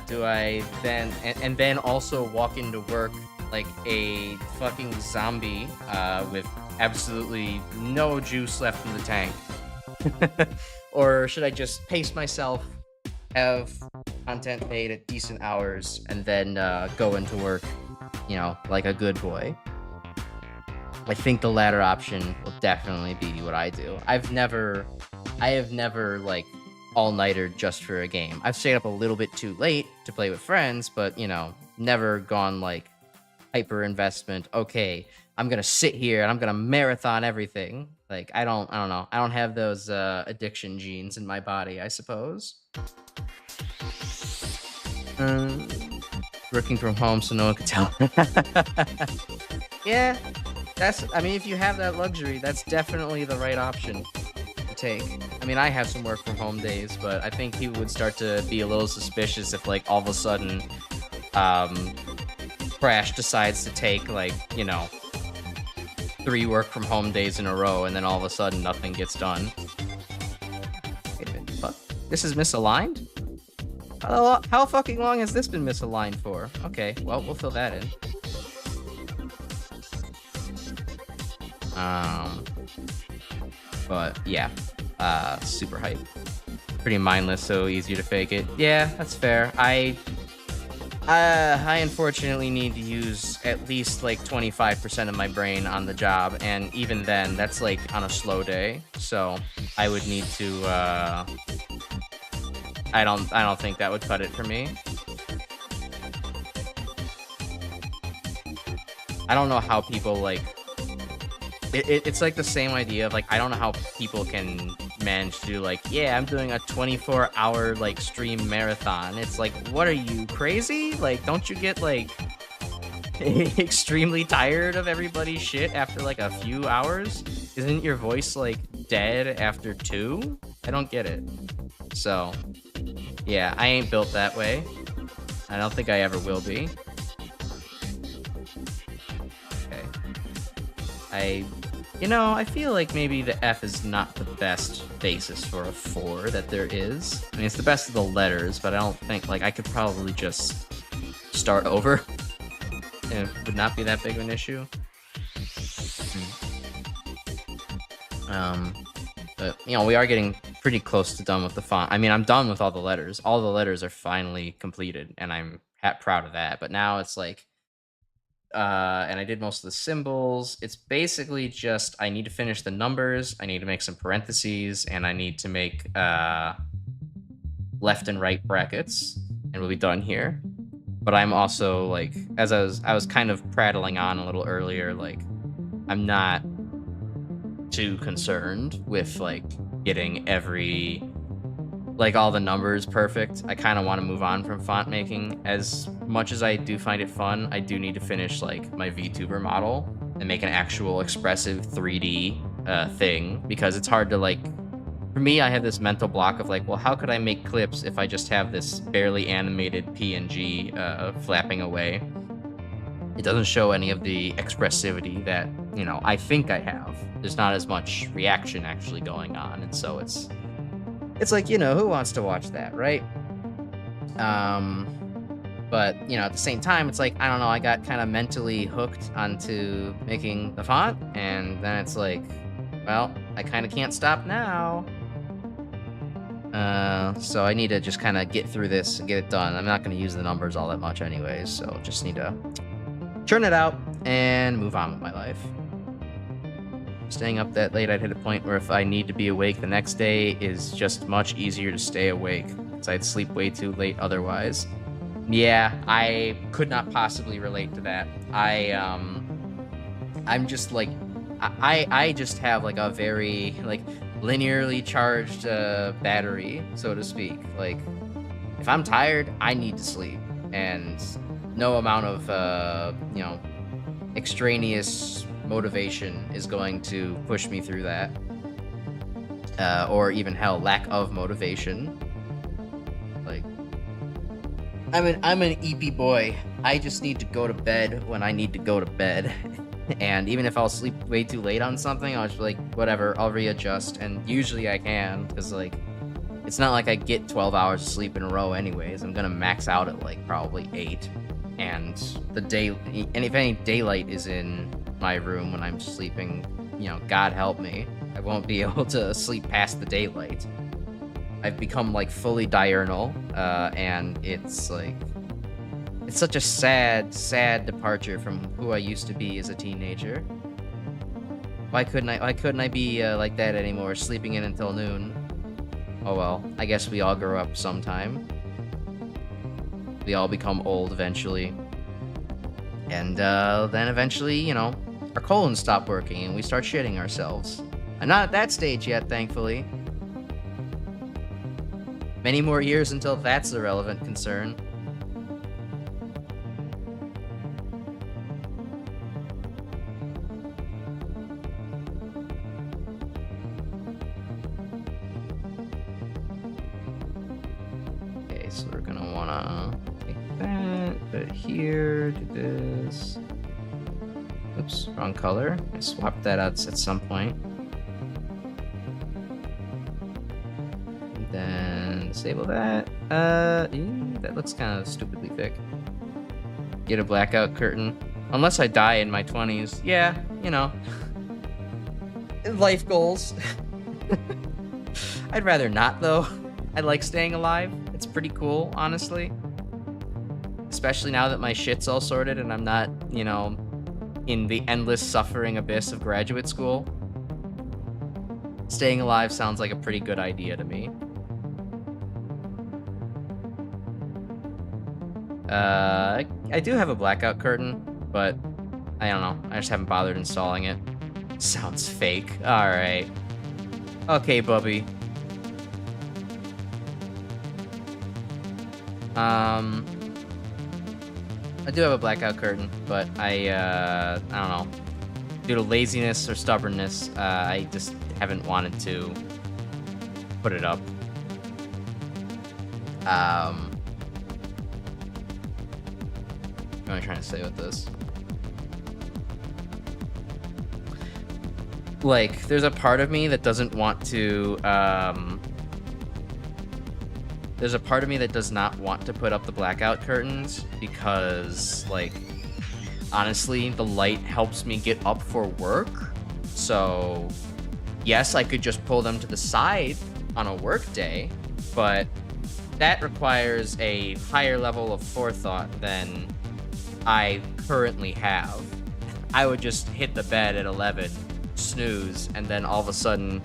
do I then also walk into work like a fucking zombie with absolutely no juice left in the tank? Or should I just pace myself, have content made at decent hours, and then go into work, like a good boy? I think the latter option will definitely be what I do. I have never all-nighter just for a game. I've stayed up a little bit too late to play with friends, but never gone hyper investment. Okay, I'm gonna sit here and I'm gonna marathon everything. I don't know. I don't have those addiction genes in my body, I suppose. Working from home so no one can tell. Yeah, if you have that luxury, that's definitely the right option to take. I have some work from home days, but I think people would start to be a little suspicious if all of a sudden Crash decides to take 3 work from home days in a row, and then all of a sudden nothing gets done. Wait a minute, fuck. This is misaligned? How fucking long has this been misaligned for? Okay, well, we'll fill that in. But yeah, super hype. Pretty mindless, so easier to fake it. Yeah, that's fair. I unfortunately need to use at least 25% of my brain on the job, and even then, that's on a slow day. So I would need to I don't think that would cut it for me. I don't know how people like it's like the same idea of like I don't know how people can manage to do like, yeah, I'm doing a 24-hour like stream marathon. It's like, what are you, crazy? Like, don't you get like extremely tired of everybody's shit after like a few hours? Isn't your voice like dead after 2? I don't get it. So yeah, I ain't built that way. I don't think I ever will be. Okay. I feel like maybe the F is not the best basis for a 4 that there is. I mean, it's the best of the letters, but I don't think, like, I could probably just start over. And it would not be that big of an issue. But, we are getting pretty close to done with the font. I mean, I'm done with all the letters. All the letters are finally completed, and I'm proud of that. But now it's like, and I did most of the symbols. It's basically just I need to finish the numbers, I need to make some parentheses, and I need to make left and right brackets, and we'll be done here. But I'm also like, as I was kind of prattling on a little earlier, like I'm not too concerned with like getting all the numbers perfect. I kind of want to move on from font making. As much as I do find it fun, I do need to finish like my VTuber model and make an actual expressive 3D thing, because it's hard to like, for me, I have this mental block of like, well, how could I make clips if I just have this barely animated PNG flapping away? It doesn't show any of the expressivity that, I think I have. There's not as much reaction actually going on, and so it's like, who wants to watch that, right? But, at the same time, it's like, I don't know, I got kind of mentally hooked onto making the font, and then it's like, well, I kind of can't stop now. So I need to just kind of get through this and get it done. I'm not going to use the numbers all that much anyways, so just need to churn it out and move on with my life. Staying up that late, I'd hit a point where if I need to be awake the next day is just much easier to stay awake, because I'd sleep way too late otherwise. Yeah, I could not possibly relate to that. I'm just like, I just have like a very like linearly charged battery, so to speak. Like, if I'm tired, I need to sleep, and no amount of extraneous motivation is going to push me through that, or even hell, lack of motivation. Like, I'm an EP boy. I just need to go to bed when I need to go to bed. And even if I'll sleep way too late on something, I'll just be like, whatever, I'll readjust. And usually I can, because like, it's not like I get 12 hours of sleep in a row anyways. I'm gonna max out at like probably 8. And if any daylight is in my room when I'm sleeping, God help me, I won't be able to sleep past the daylight. I've become like fully diurnal, and it's like, it's such a sad departure from who I used to be as a teenager. Why couldn't I be like that anymore, sleeping in until noon? Oh well, I guess we all grow up sometime. We all become old eventually. And then eventually, our colons stop working and we start shitting ourselves. I'm not at that stage yet, thankfully. Many more years until that's a relevant concern. Okay, so we're gonna wanna take that, put it here, do this. Oops, wrong color. I swapped that out at some point. And then disable that. That looks kind of stupidly thick. Get a blackout curtain. Unless I die in my 20s. Yeah, life goals. I'd rather not, though. I like staying alive. It's pretty cool, honestly. Especially now that my shit's all sorted and I'm not, in the endless suffering abyss of graduate school. Staying alive sounds like a pretty good idea to me. I do have a blackout curtain, but I don't know. I just haven't bothered installing it. Sounds fake. All right. Okay, Bubby. I do have a blackout curtain, but I don't know. Due to laziness or stubbornness, I just haven't wanted to put it up. What am I trying to say with this? Like, there's a part of me that doesn't want to, there's a part of me that does not want to put up the blackout curtains because, like, honestly, the light helps me get up for work. So, yes, I could just pull them to the side on a work day, but that requires a higher level of forethought than I currently have. I would just hit the bed at 11, snooze, and then all of a sudden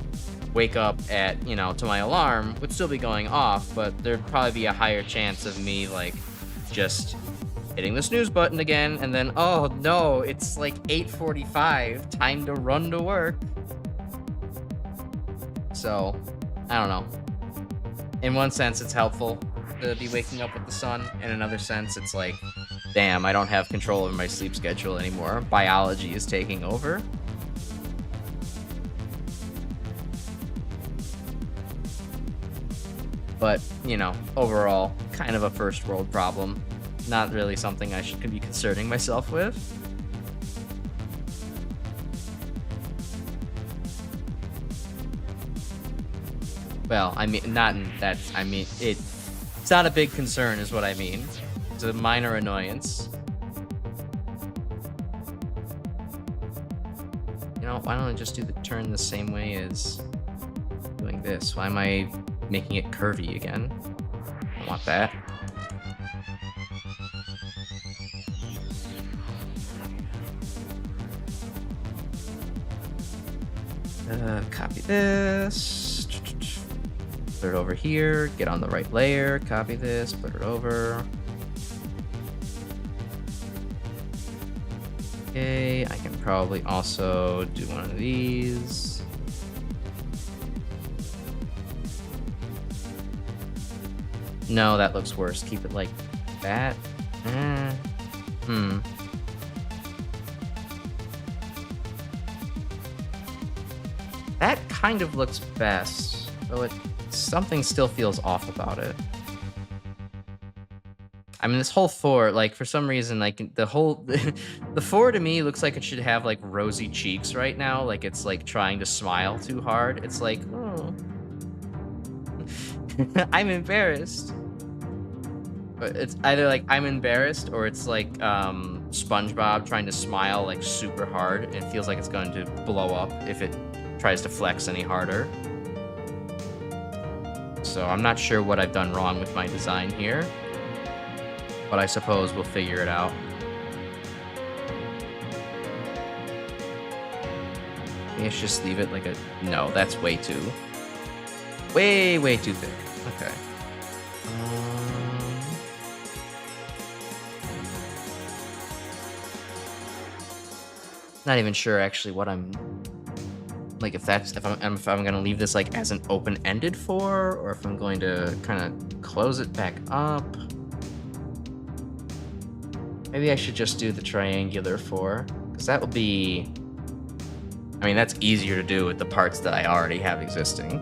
wake up at, to my alarm would still be going off, but there'd probably be a higher chance of me, like, just hitting the snooze button again, and then, oh no, it's like 8:45, time to run to work. So, I don't know. In one sense, it's helpful to be waking up with the sun. In another sense, it's like, damn, I don't have control over my sleep schedule anymore. Biology is taking over. But, overall, kind of a first world problem. Not really something I should be concerning myself with. Well, I mean, not in that, I mean, it's not a big concern is what I mean. It's a minor annoyance. Why don't I just do the turn the same way as doing this? Why am I making it curvy again? I don't want that. Copy this. Put it over here. Get on the right layer. Copy this. Put it over. Okay, I can probably also do one of these. No, that looks worse. Keep it like that. That kind of looks best, though something still feels off about it. I mean, this whole 4, like, for some reason, like, the 4 to me looks like it should have, like, rosy cheeks right now. Like, it's, like, trying to smile too hard. It's like, oh. I'm embarrassed. But it's either, like, I'm embarrassed, or it's, like, SpongeBob trying to smile, like, super hard. And it feels like it's going to blow up if it tries to flex any harder. So I'm not sure what I've done wrong with my design here, but I suppose we'll figure it out. Maybe I should just leave it like a... No, that's way too thick. Okay. Not even sure actually what I'm... Like, if I'm gonna leave this like as an open-ended 4, or if I'm going to kind of close it back up. Maybe I should just do the triangular 4, because that will be... I mean, that's easier to do with the parts that I already have existing.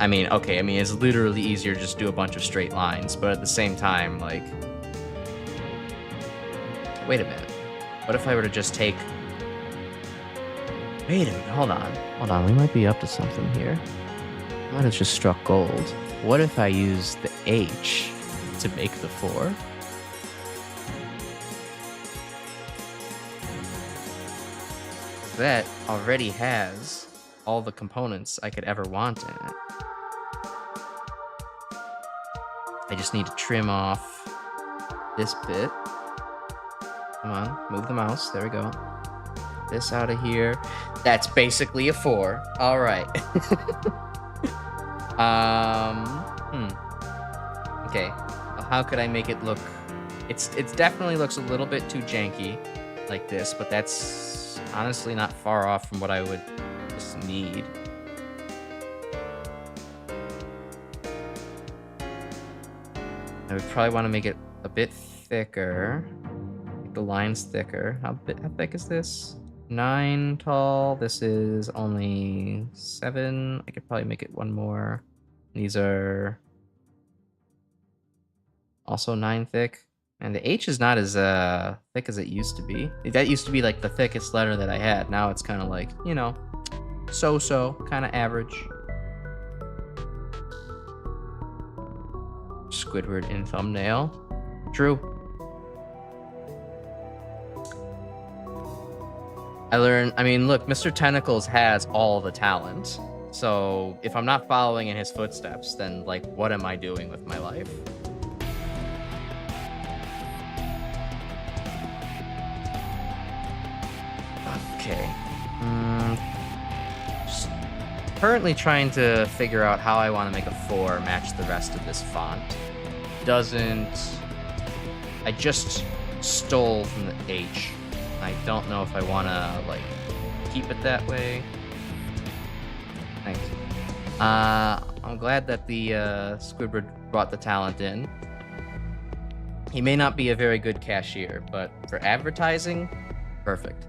I mean, okay, it's literally easier to just do a bunch of straight lines, but at the same time, like... Wait a minute. What if I were to just take... Wait a minute, hold on, we might be up to something here. I might have just struck gold. What if I use the H to make the 4? That already has all the components I could ever want in it. I just need to trim off this bit. Come on, move the mouse, there we go. This out of here. That's basically a 4. All right. Okay. how could I make it look? It definitely looks a little bit too janky like this, but that's honestly not far off from what I would just need. I would probably want to make it a bit thicker. Make the lines thicker. How thick is this? 9 tall. This is only 7. I could probably make it one more. These are also 9 thick. And the H is not as thick as it used to be. That used to be like the thickest letter that I had. Now it's kind of like, you know, so-so, kind of average. Squidward in thumbnail. True. I mean, look, Mr. Tentacles has all the talent. So if I'm not following in his footsteps, then like, what am I doing with my life? Okay. Just currently trying to figure out how I want to make a 4 match the rest of this font. I just stole from the H. I don't know if I want to like keep it that way. Thanks. I'm glad that the Squidward brought the talent in. He may not be a very good cashier, but for advertising, perfect.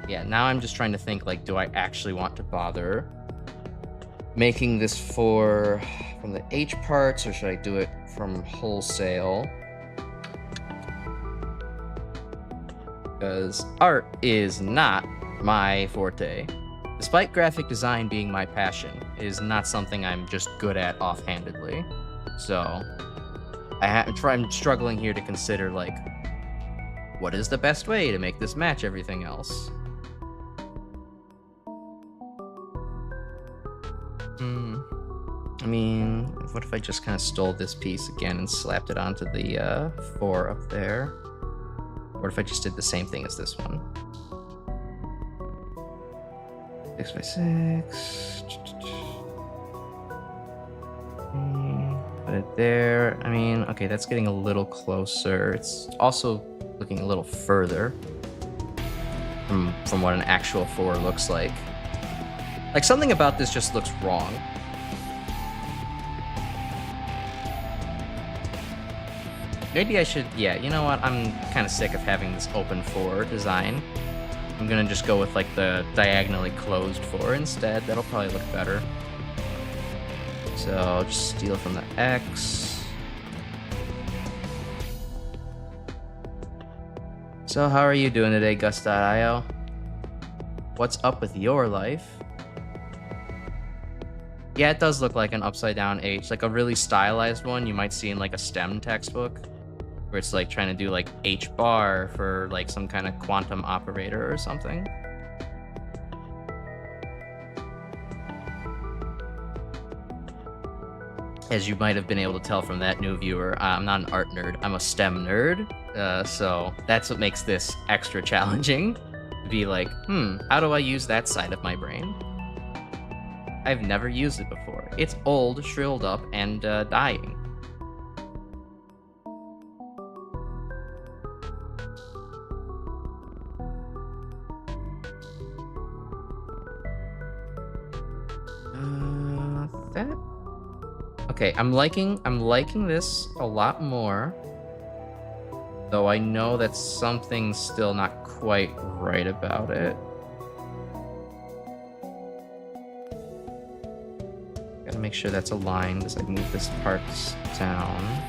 Yeah, now I'm just trying to think, like, do I actually want to bother making this from the H parts, or should I do it from wholesale? Because art is not my forte. Despite graphic design being my passion, it is not something I'm just good at offhandedly. So I'm struggling here to consider, like, what is the best way to make this match everything else? I mean, what if I just kind of stole this piece again and slapped it onto the 4 up there? What if I just did the same thing as this one? 6 by 6. Put it there. I mean, okay, that's getting a little closer. It's also looking a little further from what an actual 4 looks like. Like, something about this just looks wrong. Maybe I should, yeah, you know what? I'm kind of sick of having this open 4 design. I'm gonna just go with like the diagonally closed 4 instead. That'll probably look better. So I'll just steal from the X. So how are you doing today, Gus.io? What's up with your life? Yeah, it does look like an upside down H, like a really stylized one you might see in like a STEM textbook, where it's like trying to do like H bar for like some kind of quantum operator or something. As you might have been able to tell from that new viewer, I'm not an art nerd, I'm a STEM nerd. So that's what makes this extra challenging. To be like, how do I use that side of my brain? I've never used it before. It's old, shrilled up, and dying. Okay, I'm liking this a lot more. Though I know that something's still not quite right about it. Gotta make sure that's aligned as I move this part down.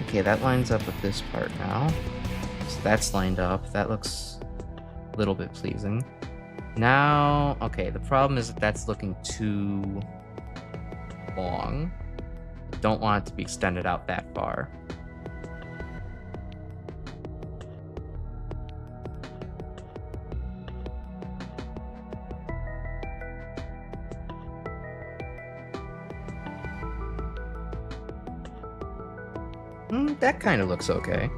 Okay, that lines up with this part now. So that's lined up. That looks a little bit pleasing. Now, okay, the problem is that that's looking too long. I don't want it to be extended out that far. That kind of looks okay.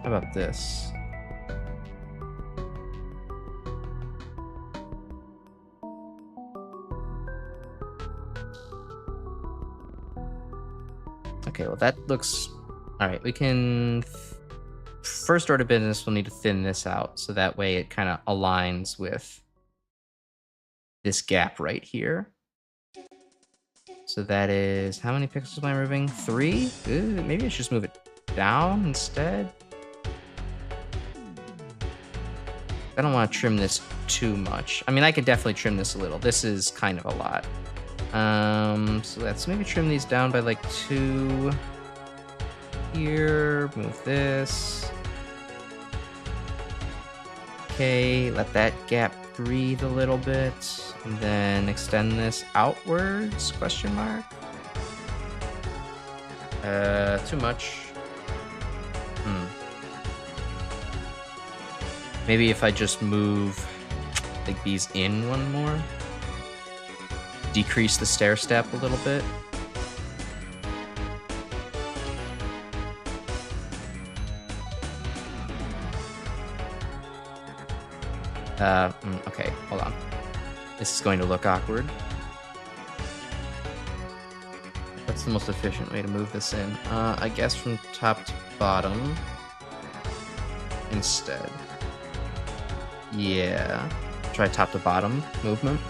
How about this? Okay, well that looks... Alright, we can... First order of business, we'll need to thin this out, so that way it kind of aligns with this gap right here. So that is... How many pixels am I moving? 3? Maybe I should just move it down instead. I don't want to trim this too much. I mean, I could definitely trim this a little. This is kind of a lot. So let's maybe trim these down by like 2 here. Move this. Okay, let that gap breathe a little bit. And then extend this outwards, question mark. Too much. Maybe if I just move like these in one more. Decrease the stair step a little bit. Okay, hold on. This is going to look awkward. What's the most efficient way to move this in? I guess from top to bottom instead. Yeah. Try top to bottom movement.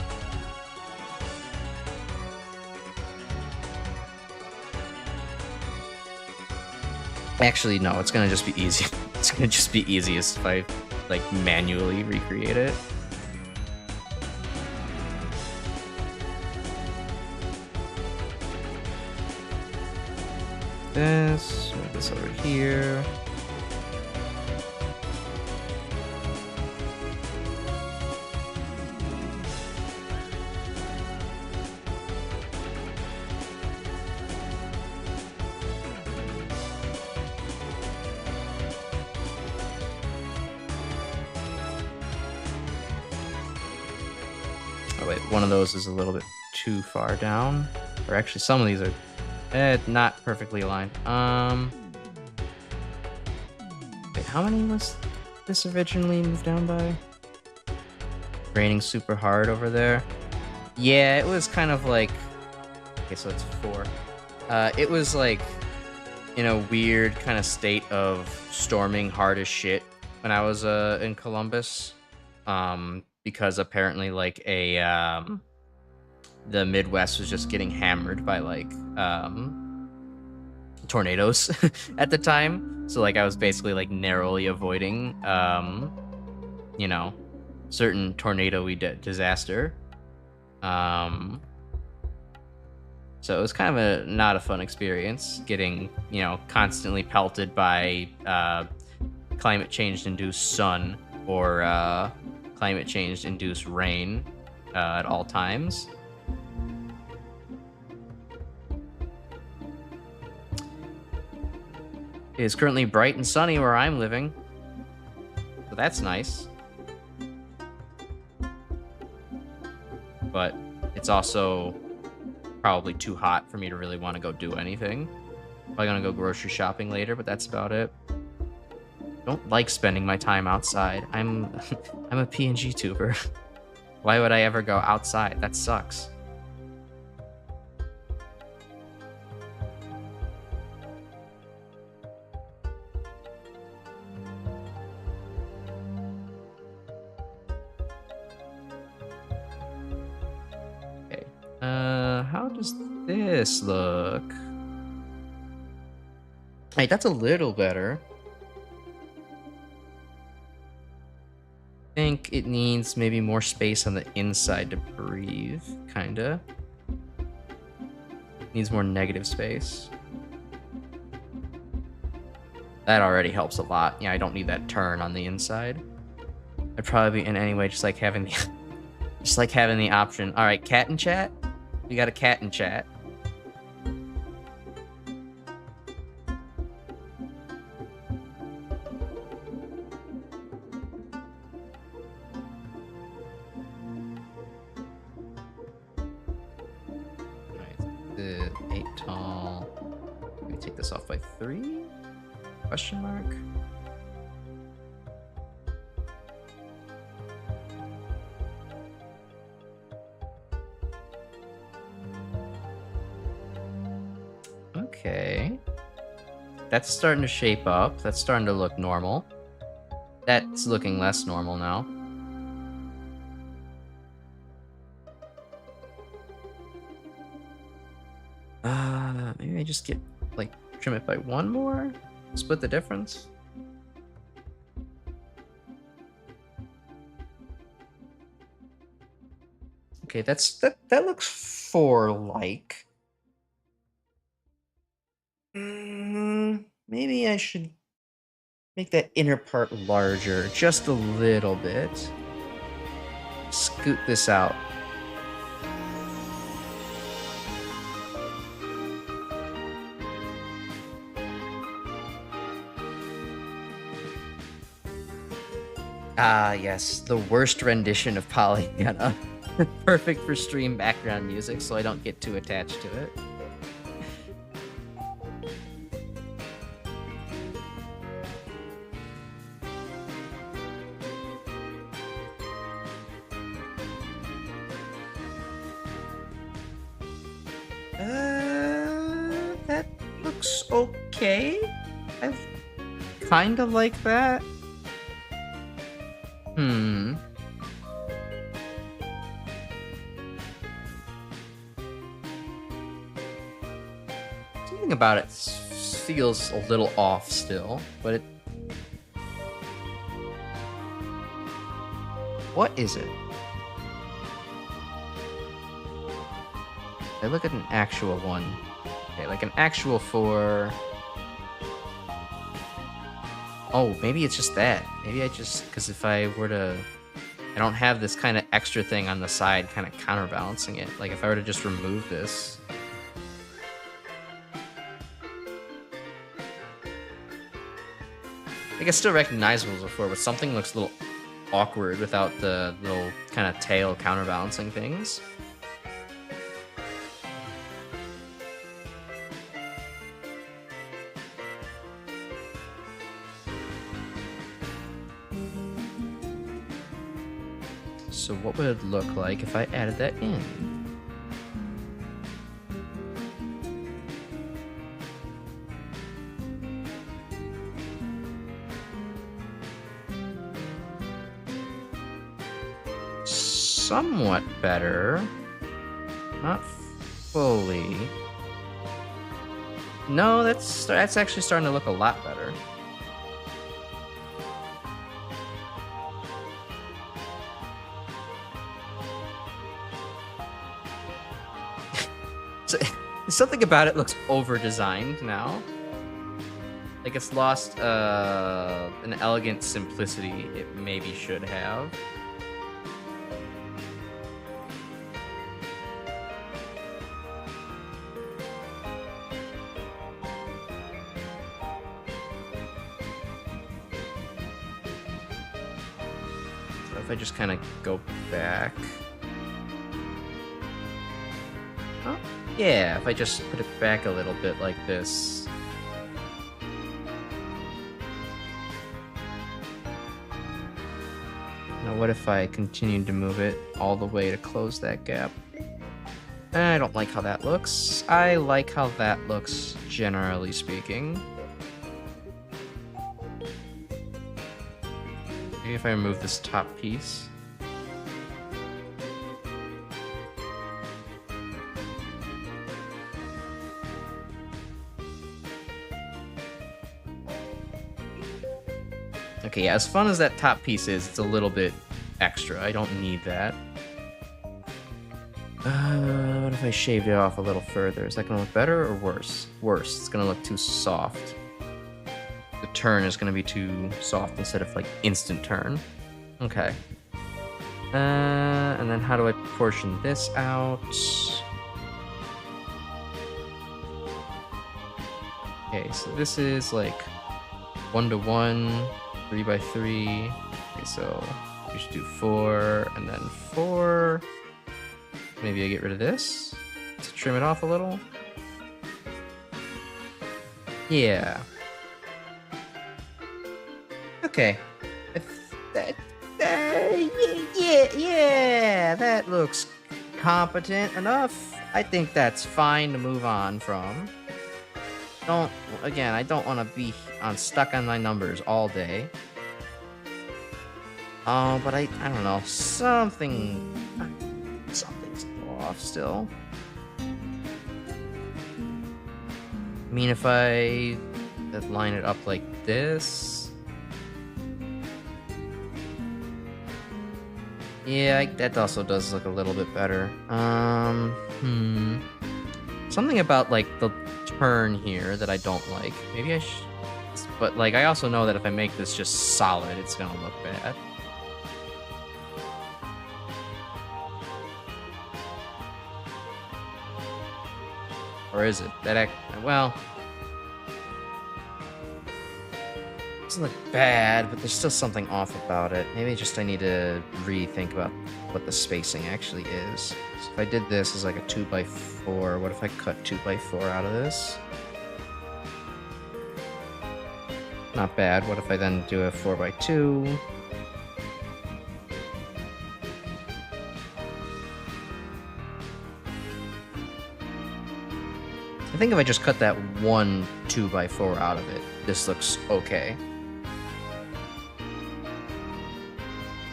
Actually, no, it's gonna just be easy. It's gonna just be easiest if I like manually recreate it. Move this over here. Oh wait, one of those is a little bit too far down. Or actually, some of these are not perfectly aligned. Wait, how many was this originally moved down by? Raining super hard over there. Yeah, it was kind of like... Okay, so it's 4. It was like in a weird kind of state of storming hard as shit when I was in Columbus. Because apparently like the Midwest was just getting hammered by like tornadoes at the time. So like I was basically like narrowly avoiding you know, certain tornado-y disaster. So it was kind of not a fun experience getting, you know, constantly pelted by climate change induced sun or climate change induced rain at all times. It is currently bright and sunny where I'm living, so that's nice. But it's also probably too hot for me to really want to go do anything. Probably gonna go grocery shopping later, but that's about it. Don't like spending my time outside. I'm a PNG tuber. Why would I ever go outside? That sucks. Okay. How does this look? Hey, that's a little better. I think it needs maybe more space on the inside to breathe, kinda. Needs more negative space. That already helps a lot. Yeah, I don't need that turn on the inside. I'd probably be in anyway, just like having the just like having the option. All right, cat and chat. We got a cat and chat. The 8 tall. Let me take this off by 3? Question mark. Okay. That's starting to shape up. That's starting to look normal. That's looking less normal now. Maybe I just get, like, trim it by 1 more? Split the difference? Okay, that looks 4-like. Maybe I should make that inner part larger, just a little bit. Scoot this out. Ah, yes, the worst rendition of Polygonna. Perfect for stream background music, so I don't get too attached to it. That looks okay. I kind of like that. Something about it feels a little off still, but it... What is it? I look at an actual one. Okay, like an actual 4. Oh, maybe it's just that. Maybe I just... Because if I were to... I don't have this kind of extra thing on the side kind of counterbalancing it. Like, if I were to just remove this... Like, it's still recognizable as a 4, but something looks a little awkward without the little kind of tail counterbalancing things. So what would it look like if I added that in? Somewhat better. Not fully. No, that's actually starting to look a lot better. So, something about it looks over-designed now. Like it's lost an elegant simplicity it maybe should have. If I just kind of go back. Oh, yeah, if I just put it back a little bit like this. Now what if I continued to move it all the way to close that gap? I don't like how that looks. I like how that looks, generally speaking. Maybe if I remove this top piece. Okay, yeah, as fun as that top piece is, it's a little bit extra. I don't need that. What if I shaved it off a little further? Is that gonna look better or worse? Worse. It's gonna look too soft. The turn is going to be too soft instead of like instant turn. Okay. And then how do I portion this out? Okay, so this is like 1-to-1, 3x3. Okay, so we should do 4 and then 4. Maybe I get rid of this. trim it off a little. Yeah. Okay. That, yeah, that looks competent enough. I think that's fine to move on from. I don't want to be stuck on my numbers all day. Oh, but I don't know. Something's off still. I mean, if I line it up like this. Yeah, that also does look a little bit better. Something about, like, the turn here that I don't like. Maybe I should... But, like, I also know that if I make this just solid, it's gonna look bad. Or is it? Well... It doesn't look bad, but there's still something off about it. Maybe just I need to rethink about what the spacing actually is. So if I did this as like a 2x4, what if I cut 2x4 out of this? Not bad. What if I then do a 4x2? I think if I just cut that one 2x4 out of it, this looks okay.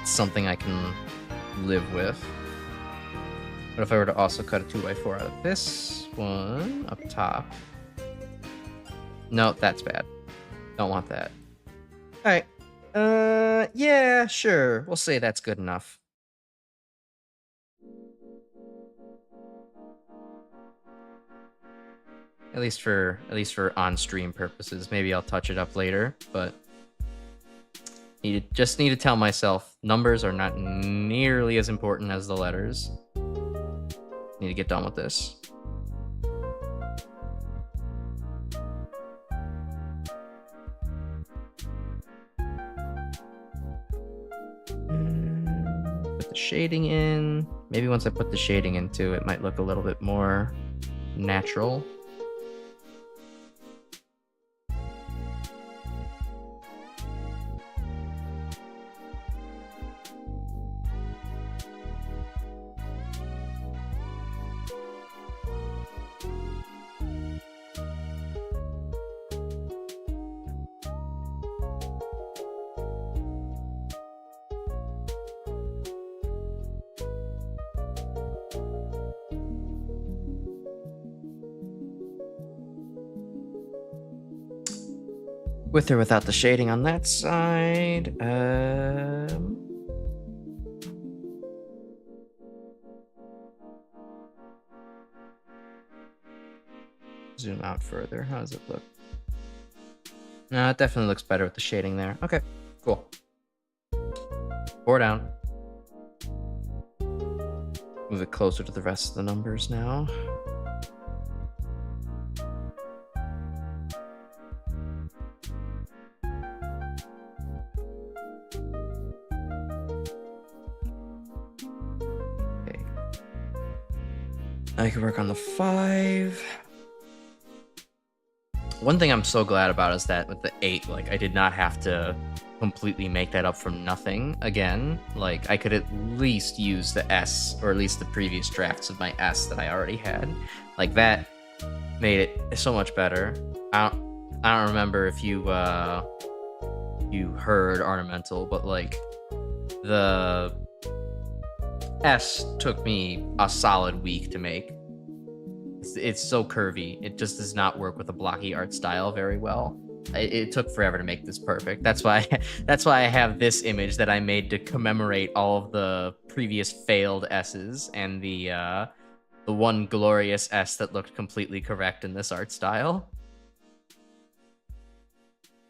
Something I can live with. But if I were to also cut a 2x4 out of this one up top. No, that's bad. Don't want that. Alright. Yeah, sure. We'll say that's good enough. At least for on-stream purposes. Maybe I'll touch it up later, but just need to tell myself numbers are not nearly as important as the letters. Need to get done with this. Put the shading in. Maybe once I put the shading into it, might look a little bit more natural. With or without the shading on that side. Zoom out further. How does it look? No, it definitely looks better with the shading there. Okay, cool. 4 down. Move it closer to the rest of the numbers now. I can work on the 5. One thing I'm so glad about is that with the 8, like, I did not have to completely make that up from nothing again. Like, I could at least use the S, or at least the previous drafts of my S that I already had. Like, that made it so much better. I don't remember if you heard Ornamental, but, like, the S took me a solid week to make. It's so curvy. It just does not work with a blocky art style very well. It took forever to make this perfect. That's why I have this image that I made to commemorate all of the previous failed S's and the one glorious S that looked completely correct in this art style.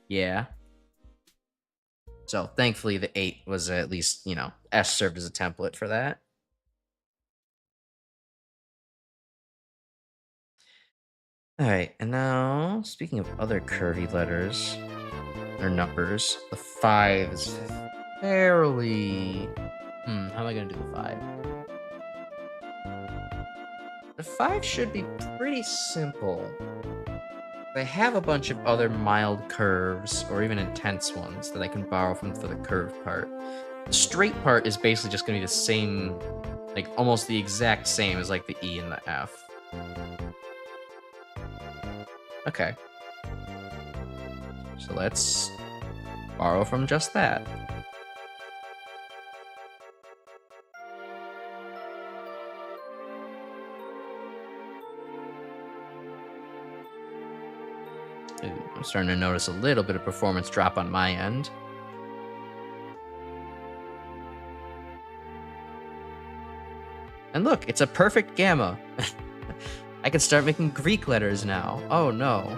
Yeah. So thankfully the 8 was at least, you know, S served as a template for that. All right, and now speaking of other curvy letters or numbers, the 5 is fairly. How am I gonna do the 5? The 5 should be pretty simple. I have a bunch of other mild curves, or even intense ones, that I can borrow from for the curve part. The straight part is basically just going to be the same, like almost the exact same as like the E and the F. Okay. So let's borrow from just that. Ooh, I'm starting to notice a little bit of performance drop on my end. And look, it's a perfect gamma. I can start making Greek letters now. Oh no.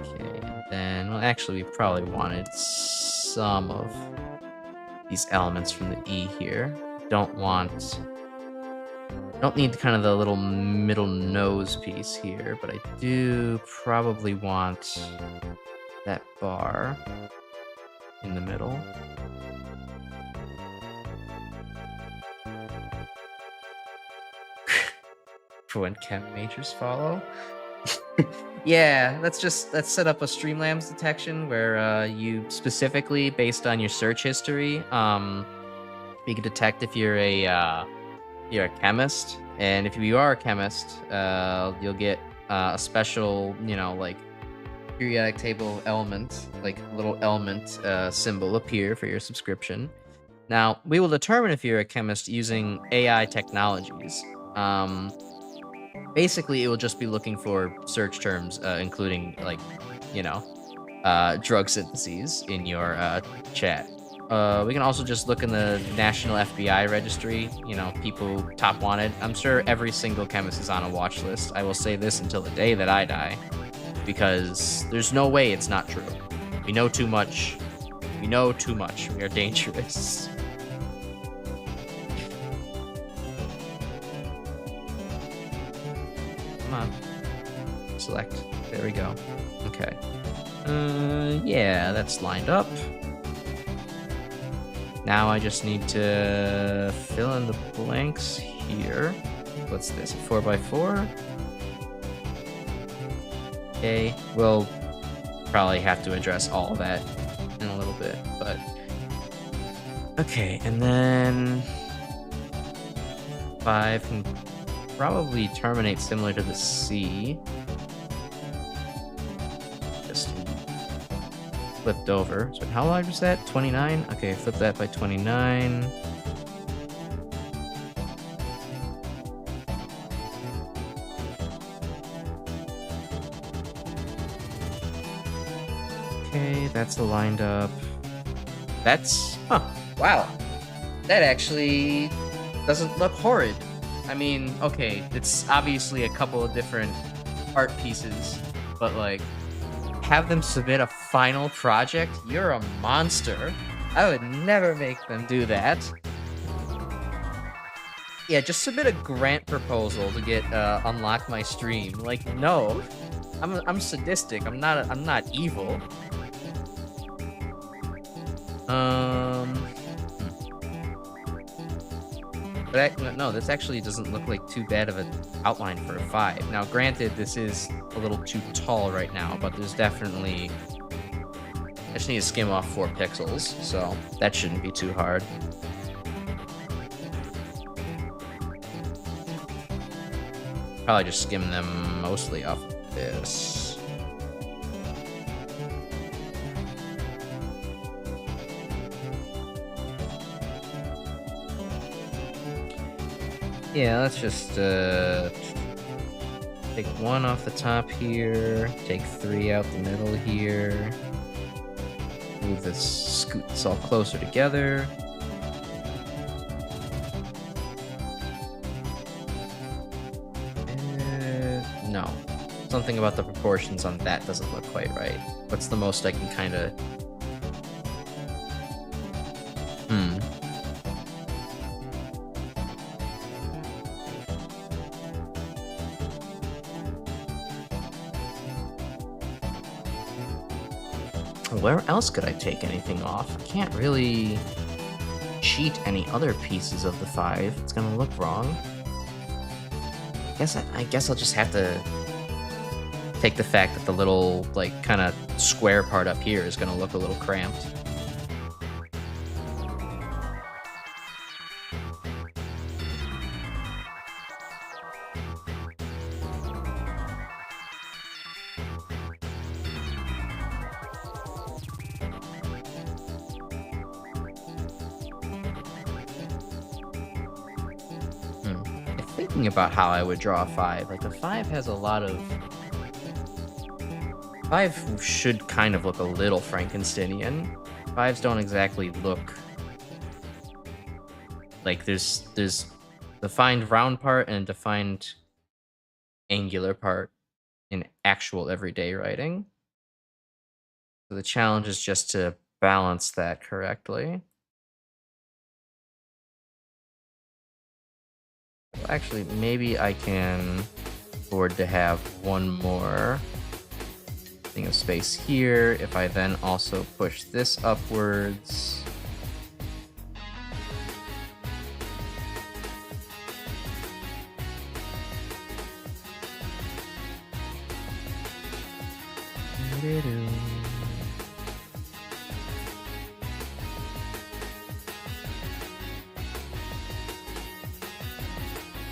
Okay, and then, well, actually, we probably wanted some of these elements from the E here. Don't need kind of the little middle nose piece here, but I do probably want that bar in the middle. For when chem majors follow. Yeah, let's set up a Streamlabs detection where you specifically, based on your search history, you can detect if you're a chemist, and if you are a chemist, you'll get a special, like periodic table element, like little element symbol appear for your subscription. Now, we will determine if you're a chemist using AI technologies. Basically, it will just be looking for search terms, including like, drug syntheses in your chat. We can also just look in the National FBI registry, people top wanted. I'm sure every single chemist is on a watch list. I will say this until the day that I die, because there's no way it's not true. We know too much. We know too much. We are dangerous. Come on. Select. There we go. Okay. Yeah, that's lined up. Now I just need to fill in the blanks here. What's this, a 4x4? Okay, we'll probably have to address all of that in a little bit, but... Okay, and then... 5 can probably terminate similar to the C. Just flipped over. So how large was that? 29? Okay, flip that by 29. Okay, that's lined up. That's... Huh. Wow. That actually doesn't look horrid. I mean, okay, it's obviously a couple of different art pieces, but like, have them submit a final project? You're a monster. I would never make them do that. Yeah, just submit a grant proposal to get unlock my stream. Like, no, I'm sadistic. I'm not evil. But no, this actually doesn't look like too bad of an outline for a 5. Now, granted, this is a little too tall right now, but there's definitely... I just need to skim off 4 pixels, so that shouldn't be too hard. Probably just skim them mostly off of this. Yeah, let's just take 1 off the top here, take 3 out the middle here, move this, scoot this all closer together. No, something about the proportions on that doesn't look quite right. What's the most I can kind of... Where else could I take anything off? I can't really cheat any other pieces of the 5. It's gonna look wrong. I guess I'll just have to take the fact that the little, like, kind of square part up here is gonna look a little cramped. Thinking about how I would draw a 5, like the 5 has a lot of 5 should kind of look a little Frankensteinian. 5s don't exactly look like there's defined round part and defined angular part in actual everyday writing. So the challenge is just to balance that correctly. Well, actually, maybe I can afford to have one more thing of space here. If I then also push this upwards.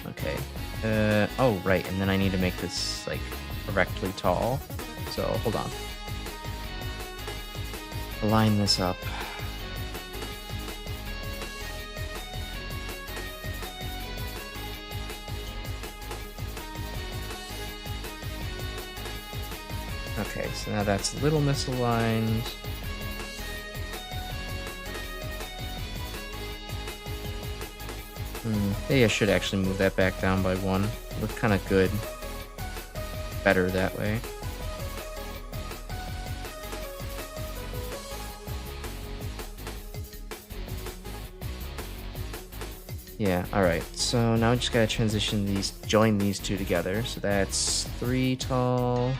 Okay. Oh, right, and then I need to make this, like, correctly tall. So, hold on. Line this up. Okay, so now that's a little misaligned. Maybe I should actually move that back down by 1. Look kind of good. Better that way. Yeah, alright. So now we just gotta join these two together. So that's 3 tall,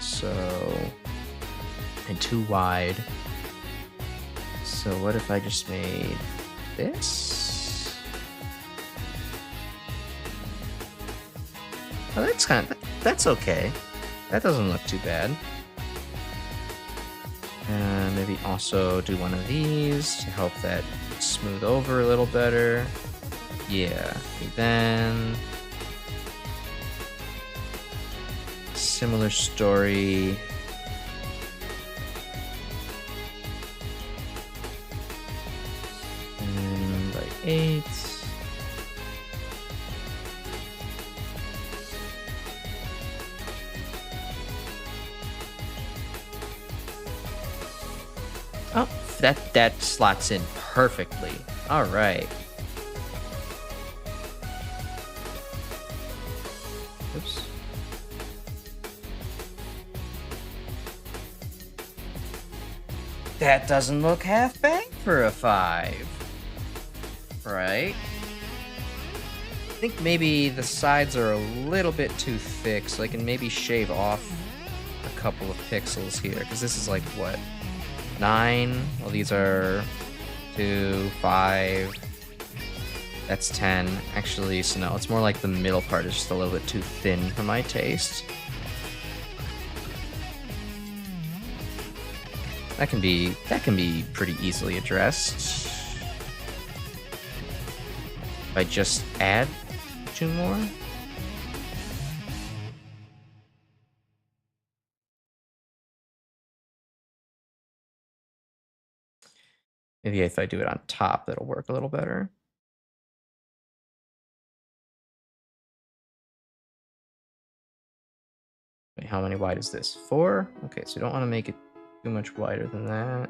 and 2 wide. So what if I just made this? Oh, that's okay. That doesn't look too bad. And maybe also do one of these to help that smooth over a little better. Yeah, and then similar story. And like 8. Oh, that slots in perfectly. All right. Oops. That doesn't look half bad for a 5. Right? I think maybe the sides are a little bit too thick, so I can maybe shave off a couple of pixels here, because this is like, what, 9? Well, these are 2, 5. That's 10. Actually, so no, it's more like the middle part is just a little bit too thin for my taste. That can be pretty easily addressed. If I just add 2 more. Maybe if I do it on top, that'll work a little better. Wait, how many wide is this? 4? Okay, so you don't want to make it too much wider than that.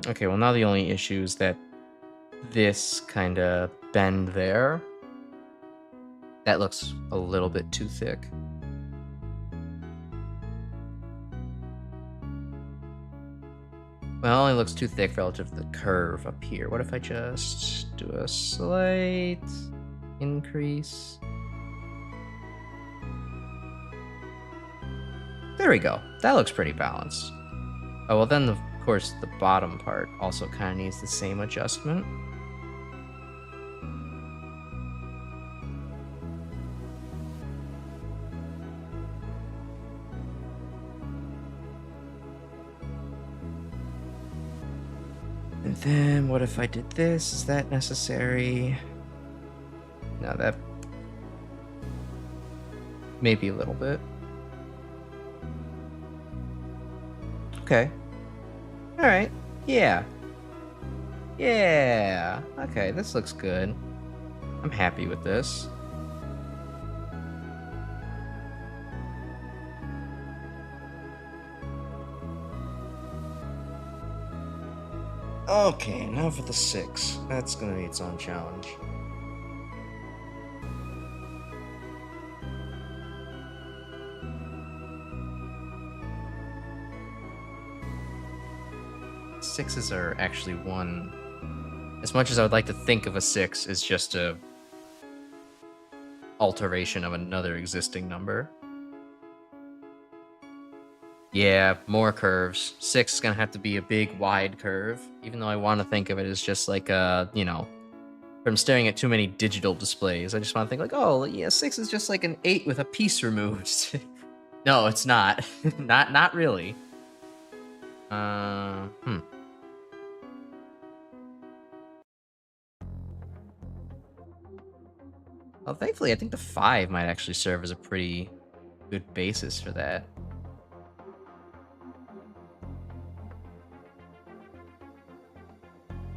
Okay, well now the only issue is that this kind of bend there. That looks a little bit too thick. Well, it only looks too thick relative to the curve up here. What if I just do a slight increase? There we go. That looks pretty balanced. Oh, well then, of course, the bottom part also kind of needs the same adjustment. And then what if I did this? Is that necessary? No, that maybe a little bit. Okay. All right. Yeah. Yeah. Okay, this looks good. I'm happy with this. Okay, now for the 6. That's gonna be its own challenge. Sixes are actually one. As much as I would like to think of a 6 as just a alteration of another existing number. Yeah, more curves. 6 is gonna have to be a big, wide curve, even though I want to think of it as just like a, you know, from staring at too many digital displays, I just want to think like, oh, yeah, 6 is just like an 8 with a piece removed. No, it's not. Not really. Well, thankfully, I think the 5 might actually serve as a pretty good basis for that.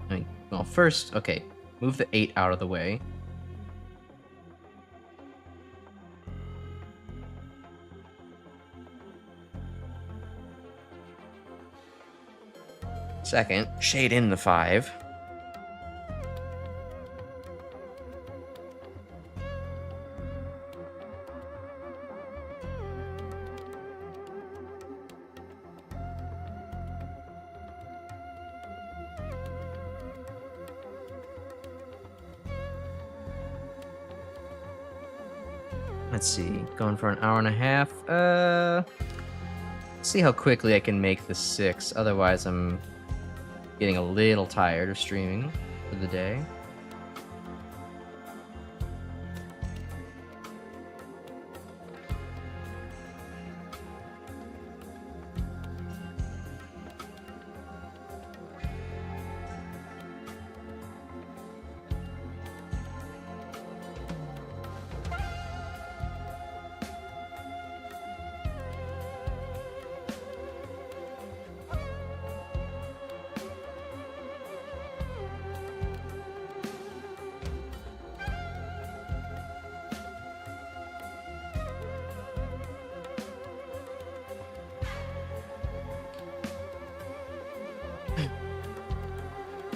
I mean, well, first, okay, move the 8 out of the way. Second, shade in the 5. Let's see, going for an hour and a half. See how quickly I can make the 6. Otherwise, I'm getting a little tired of streaming for the day.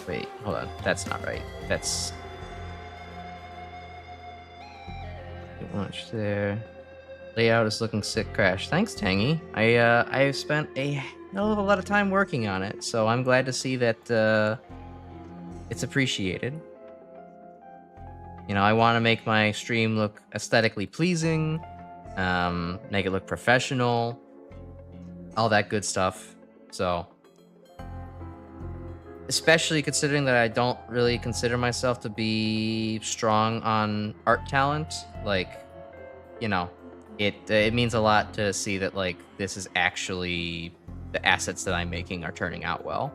Wait, hold on. That's not right. That's too much there. Layout is looking sick, Crash. Thanks, Tangy. I've spent a hell of a lot of time working on it, so I'm glad to see that it's appreciated. You know, I want to make my stream look aesthetically pleasing, make it look professional, all that good stuff. So, especially considering that I don't really consider myself to be strong on art talent, like, you know, it means a lot to see that, like, this is actually the assets that I'm making are turning out well.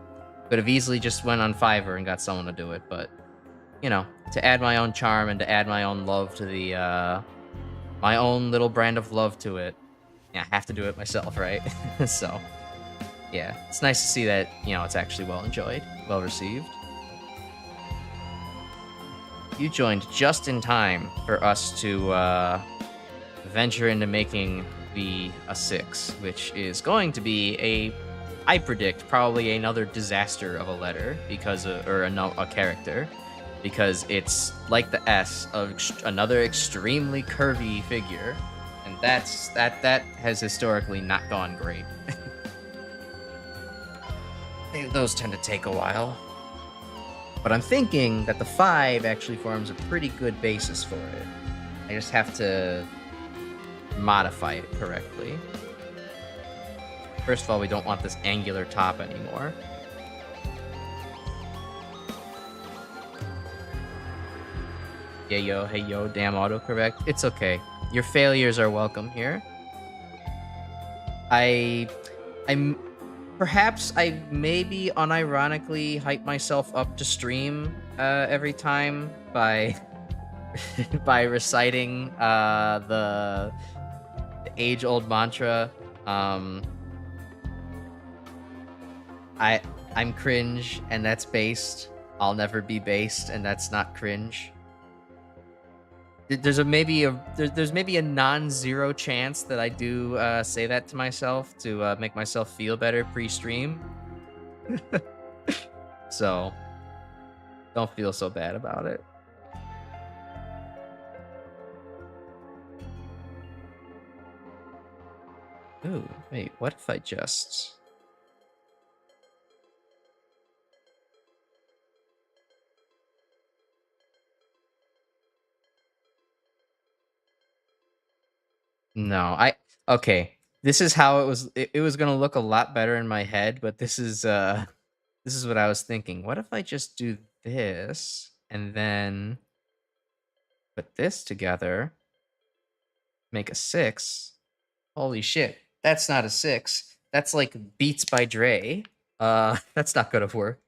Could have easily just went on Fiverr and got someone to do it, but, you know, to add my own charm and to add my own love to the, my own little brand of love to it, yeah, I have to do it myself, right? So, yeah, it's nice to see that, you know, it's actually well enjoyed, well received. You joined just in time for us to venture into making a 6, which is going to be I predict, probably another disaster of a letter because or a character, because it's like the S of another extremely curvy figure, and that has historically not gone great. Those tend to take a while. But I'm thinking that the 5 actually forms a pretty good basis for it. I just have to modify it correctly. First of all, we don't want this angular top anymore. Yeah, yo, hey, yo, damn autocorrect. It's okay. Your failures are welcome here. I'm perhaps I maybe unironically hype myself up to stream every time by by reciting the age-old mantra. I'm cringe, and that's based. I'll never be based, and that's not cringe. There's maybe a non-zero chance that I do say that to myself to make myself feel better pre-stream. So don't feel so bad about it. Ooh, wait, what if I just... No, okay. This is how it was. It was gonna look a lot better in my head, but this is what I was thinking. What if I just do this and then put this together, make a 6? Holy shit, that's not a 6. That's like Beats by Dre. That's not gonna work.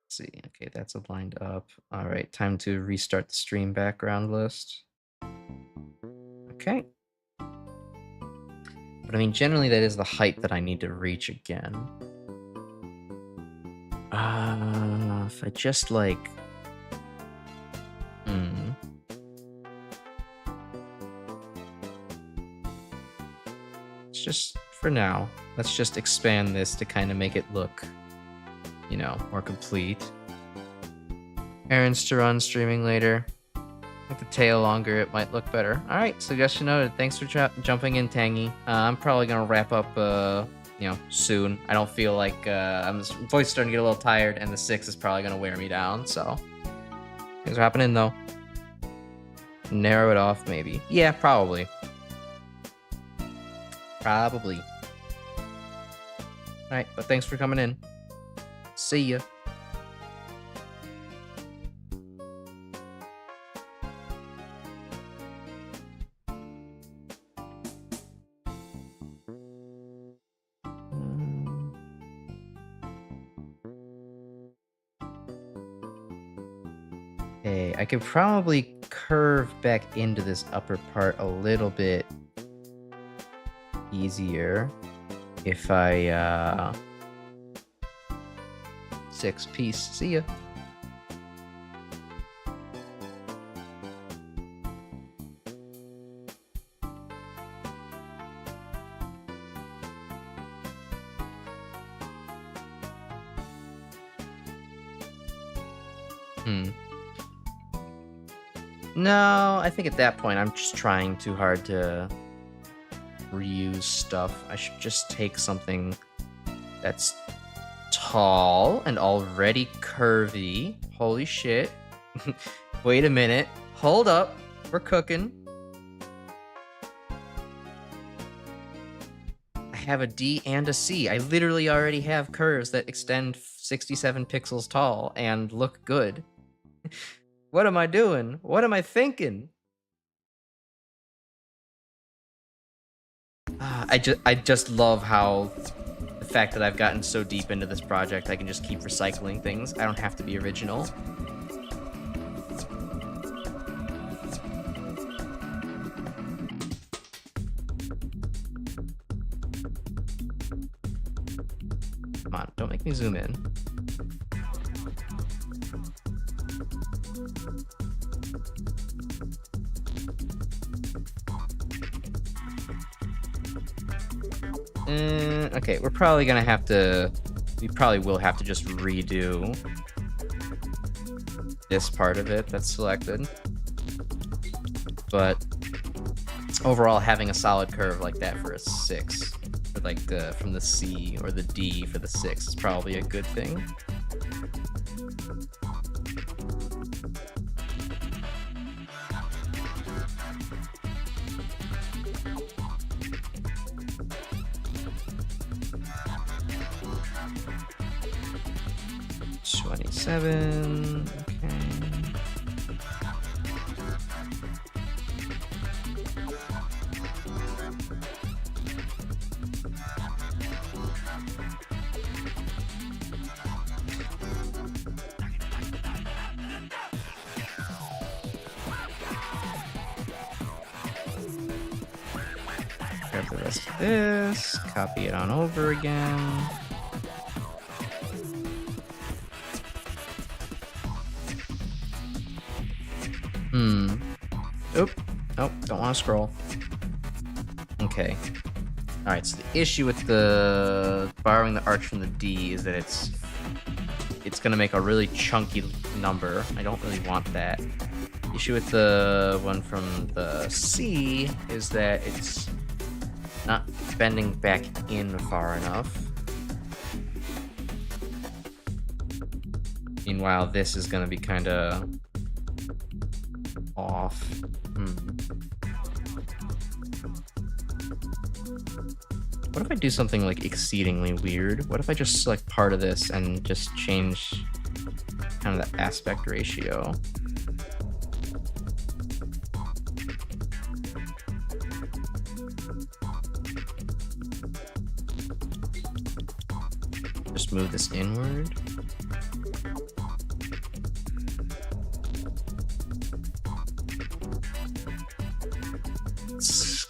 See, okay, that's aligned up. All right, time to restart the stream background list. Okay. But I mean, generally that is the height that I need to reach again. If I just like... It's just, for now, let's just expand this to kind of make it look, you know, more complete. Errands to run, streaming later. Make the tail longer, it might look better. Alright, suggestion noted. Thanks for jumping in, Tangy. I'm probably gonna wrap up, you know, soon. I don't feel like, I'm voice starting to get a little tired, and the 6 is probably gonna wear me down, so. Things are happening, though. Narrow it off, maybe. Yeah, probably. Probably. Alright, but thanks for coming in. See ya. Okay, I could probably curve back into this upper part a little bit easier if I 6 piece. See ya. No, I think at that point I'm just trying too hard to reuse stuff. I should just take something that's tall and already curvy. Holy shit. Wait a minute. Hold up. We're cooking. I have a D and a C. I literally already have curves that extend 67 pixels tall and look good. What am I doing? What am I thinking? I just love how the fact that I've gotten so deep into this project, I can just keep recycling things. I don't have to be original. Come on, don't make me zoom in. Okay, we're probably gonna have to... We probably will have to just redo this part of it that's selected. But overall, having a solid curve like that for a 6, or like from the C or the D for the 6 is probably a good thing. Seven. Okay. Grab the rest of this, copy it on over again. Oop. Nope, don't want to scroll. Okay. Alright, so the issue with the borrowing the arch from the D is that it's gonna make a really chunky number. I don't really want that. The issue with the one from the C is that it's not bending back in far enough. Meanwhile, this is gonna be kinda off. What if I do something like exceedingly weird? What if I just select part of this and just change kind of the aspect ratio? Just move this inward.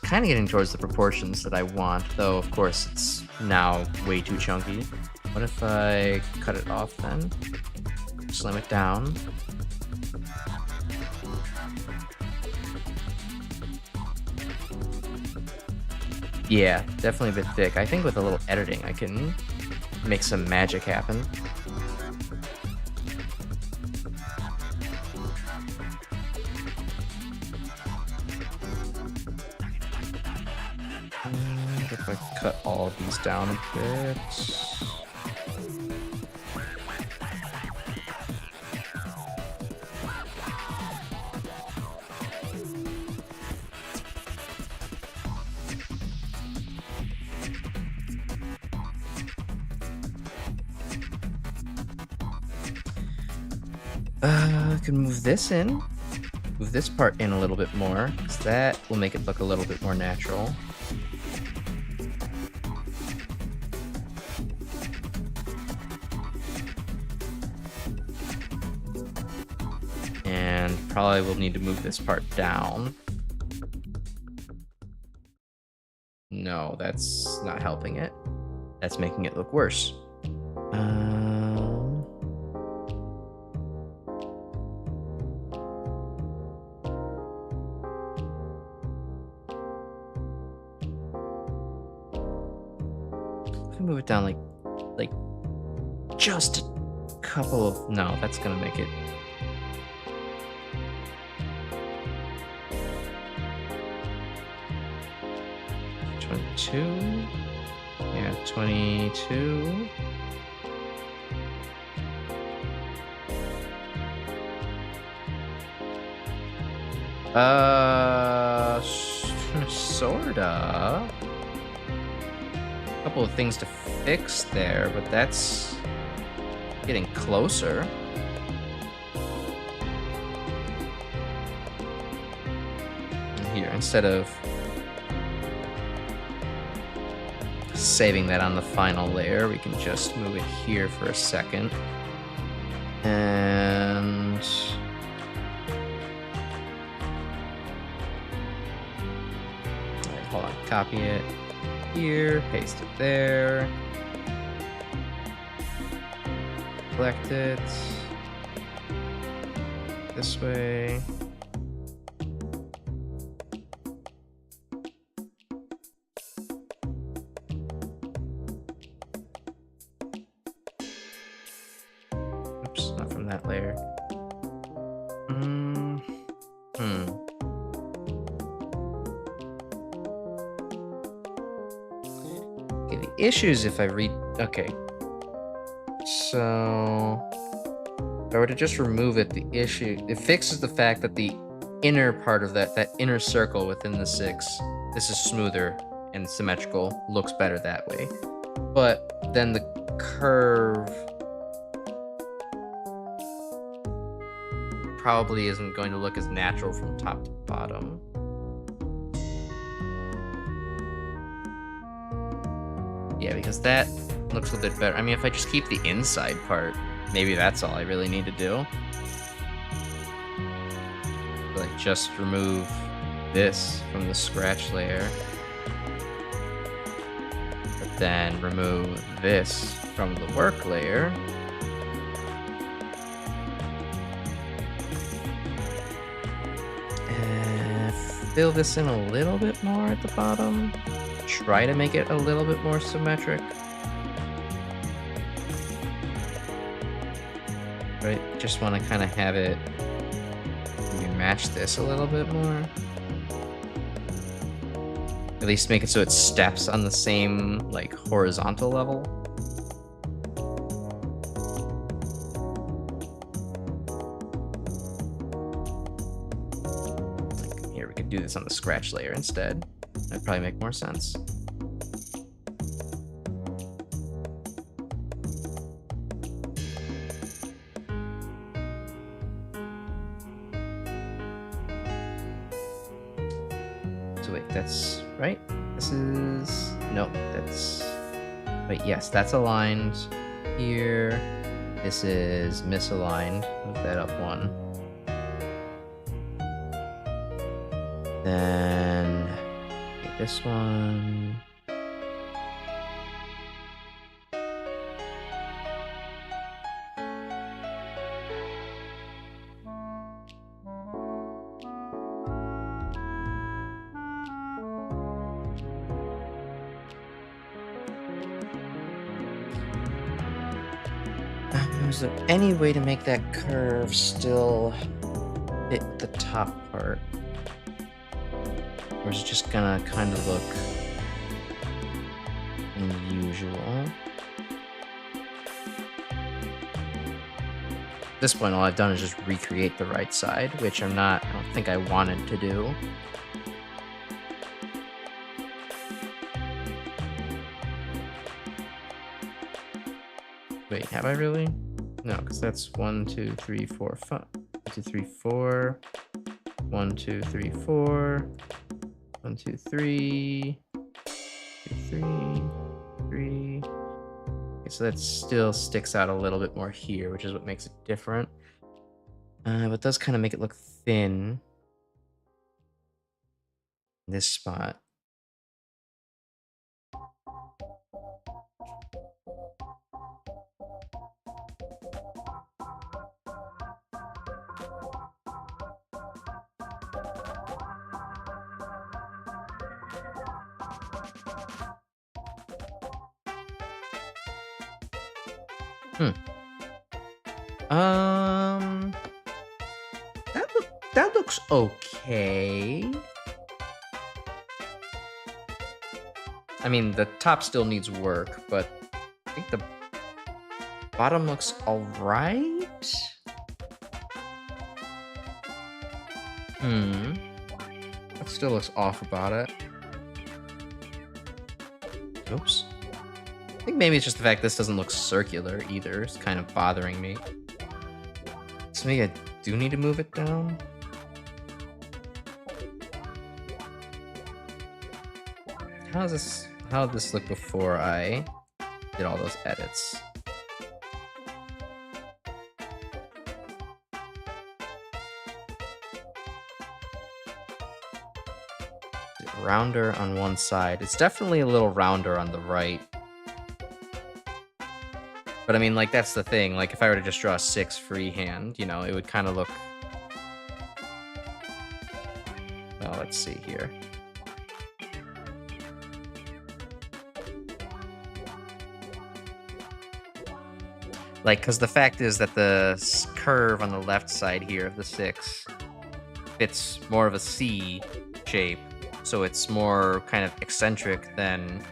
Kind of getting towards the proportions that I want, though of course it's now way too chunky. What if I cut it off then? Slim it down. Yeah, definitely a bit thick. I think with a little editing I can make some magic happen. If I cut all of these down a bit. I can move this in. Move this part in a little bit more, because that will make it look a little bit more natural. And probably will need to move this part down. No, that's not helping it. That's making it look worse. Move it down like just a couple of... No, that's gonna make it... $22. Yeah, 22. Sorta. Couple of things to fix there, but that's getting closer. Here, instead of saving that on the final layer, we can just move it here for a second. And alright, hold on, copy it here, paste it there, select it this way. from that layer. Okay, the issue is if I read... Okay. So... if I were to just remove it, the issue... it fixes the fact that the inner part of that inner circle within the 6, this is smoother and symmetrical, looks better that way. But then the curve probably isn't going to look as natural from top to bottom. Yeah, because that looks a bit better. I mean, if I just keep the inside part, maybe that's all I really need to do. Like, just remove this from the scratch layer. But then remove this from the work layer. And fill this in a little bit more at the bottom. Try to make it a little bit more symmetric. Right, just want to kind of have it maybe match this a little bit more. At least make it so it steps on the same, like, horizontal level. Like, here, we could do this on the scratch layer instead. That'd probably make more sense. So wait, that's right? This is... nope, that's... wait, yes, that's aligned here. This is misaligned. Move that up one. Then... okay, this one... is there any way to make that curve still fit the top part? Or is it just gonna kind of look unusual? At this point, all I've done is just recreate the right side, which I don't think I wanted to do. Wait, have I really? No, because that's 1, 2, 3, 4, 5. 1, 2, 3, 4. 1, 2, 3, 4. 1, 2, 3. 2, 3. 3. Okay, so that still sticks out a little bit more here, which is what makes it different. But it does kind of make it look thin. In this spot. That looks okay. I mean, the top still needs work, but I think the bottom looks alright. That still looks off about it. Oops. I think maybe it's just the fact this doesn't look circular either. It's kind of bothering me. So maybe I do need to move it down. How did this look before I did all those edits? Rounder on one side. It's definitely a little rounder on the right. But I mean, like, that's the thing. Like, if I were to just draw a 6 freehand, you know, it would kind of look... well, let's see here. Like, because the fact is that the curve on the left side here of the 6 fits more of a C shape, so it's more kind of eccentric than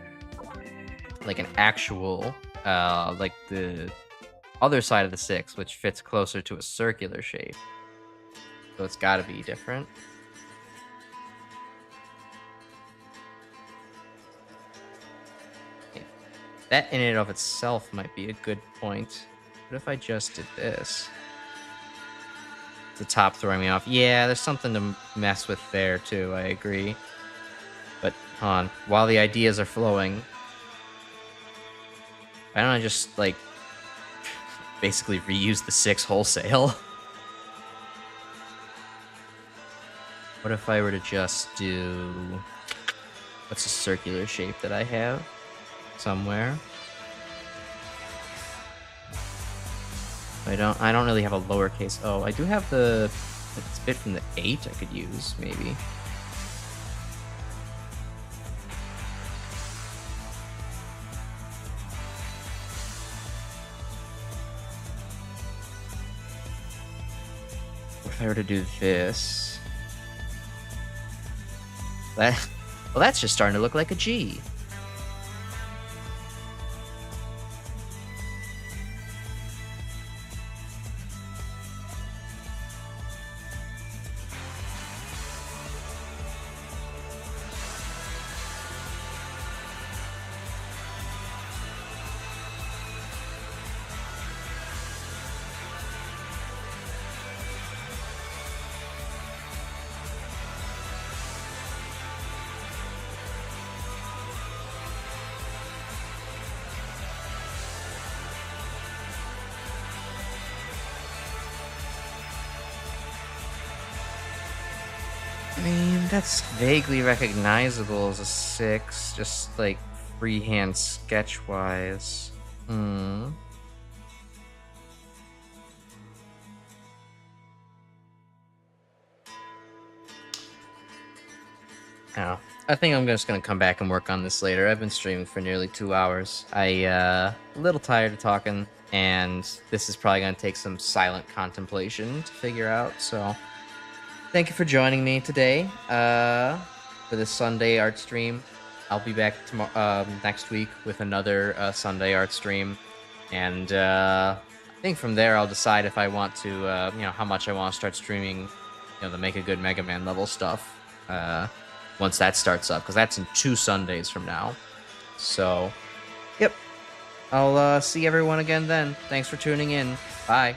like an actual, like the other side of the 6, which fits closer to a circular shape. So it's got to be different. Okay. That in and of itself might be a good point. What if I just did this? The top throwing me off. Yeah, there's something to mess with there too. I agree. But hold on. While the ideas are flowing, why don't I just like basically reuse the 6 wholesale? What if I were to just do, what's a circular shape that I have somewhere? I don't really have a lowercase. Oh, I do have the bit from the 8 I could use, maybe. What if I were to do this? Well, that's just starting to look like a G. I mean, that's vaguely recognizable as a 6, just like freehand sketch-wise. Oh, I think I'm just gonna come back and work on this later. I've been streaming for nearly 2 hours. A little tired of talking, and this is probably gonna take some silent contemplation to figure out, so thank you for joining me today for this Sunday art stream. I'll be back tomorrow, next week with another Sunday art stream, and I think from there I'll decide if I want to, you know, how much I want to start streaming, you know, the Make a Good Mega Man level stuff once that starts up, because that's in 2 Sundays from now. So, yep, I'll see everyone again then. Thanks for tuning in. Bye.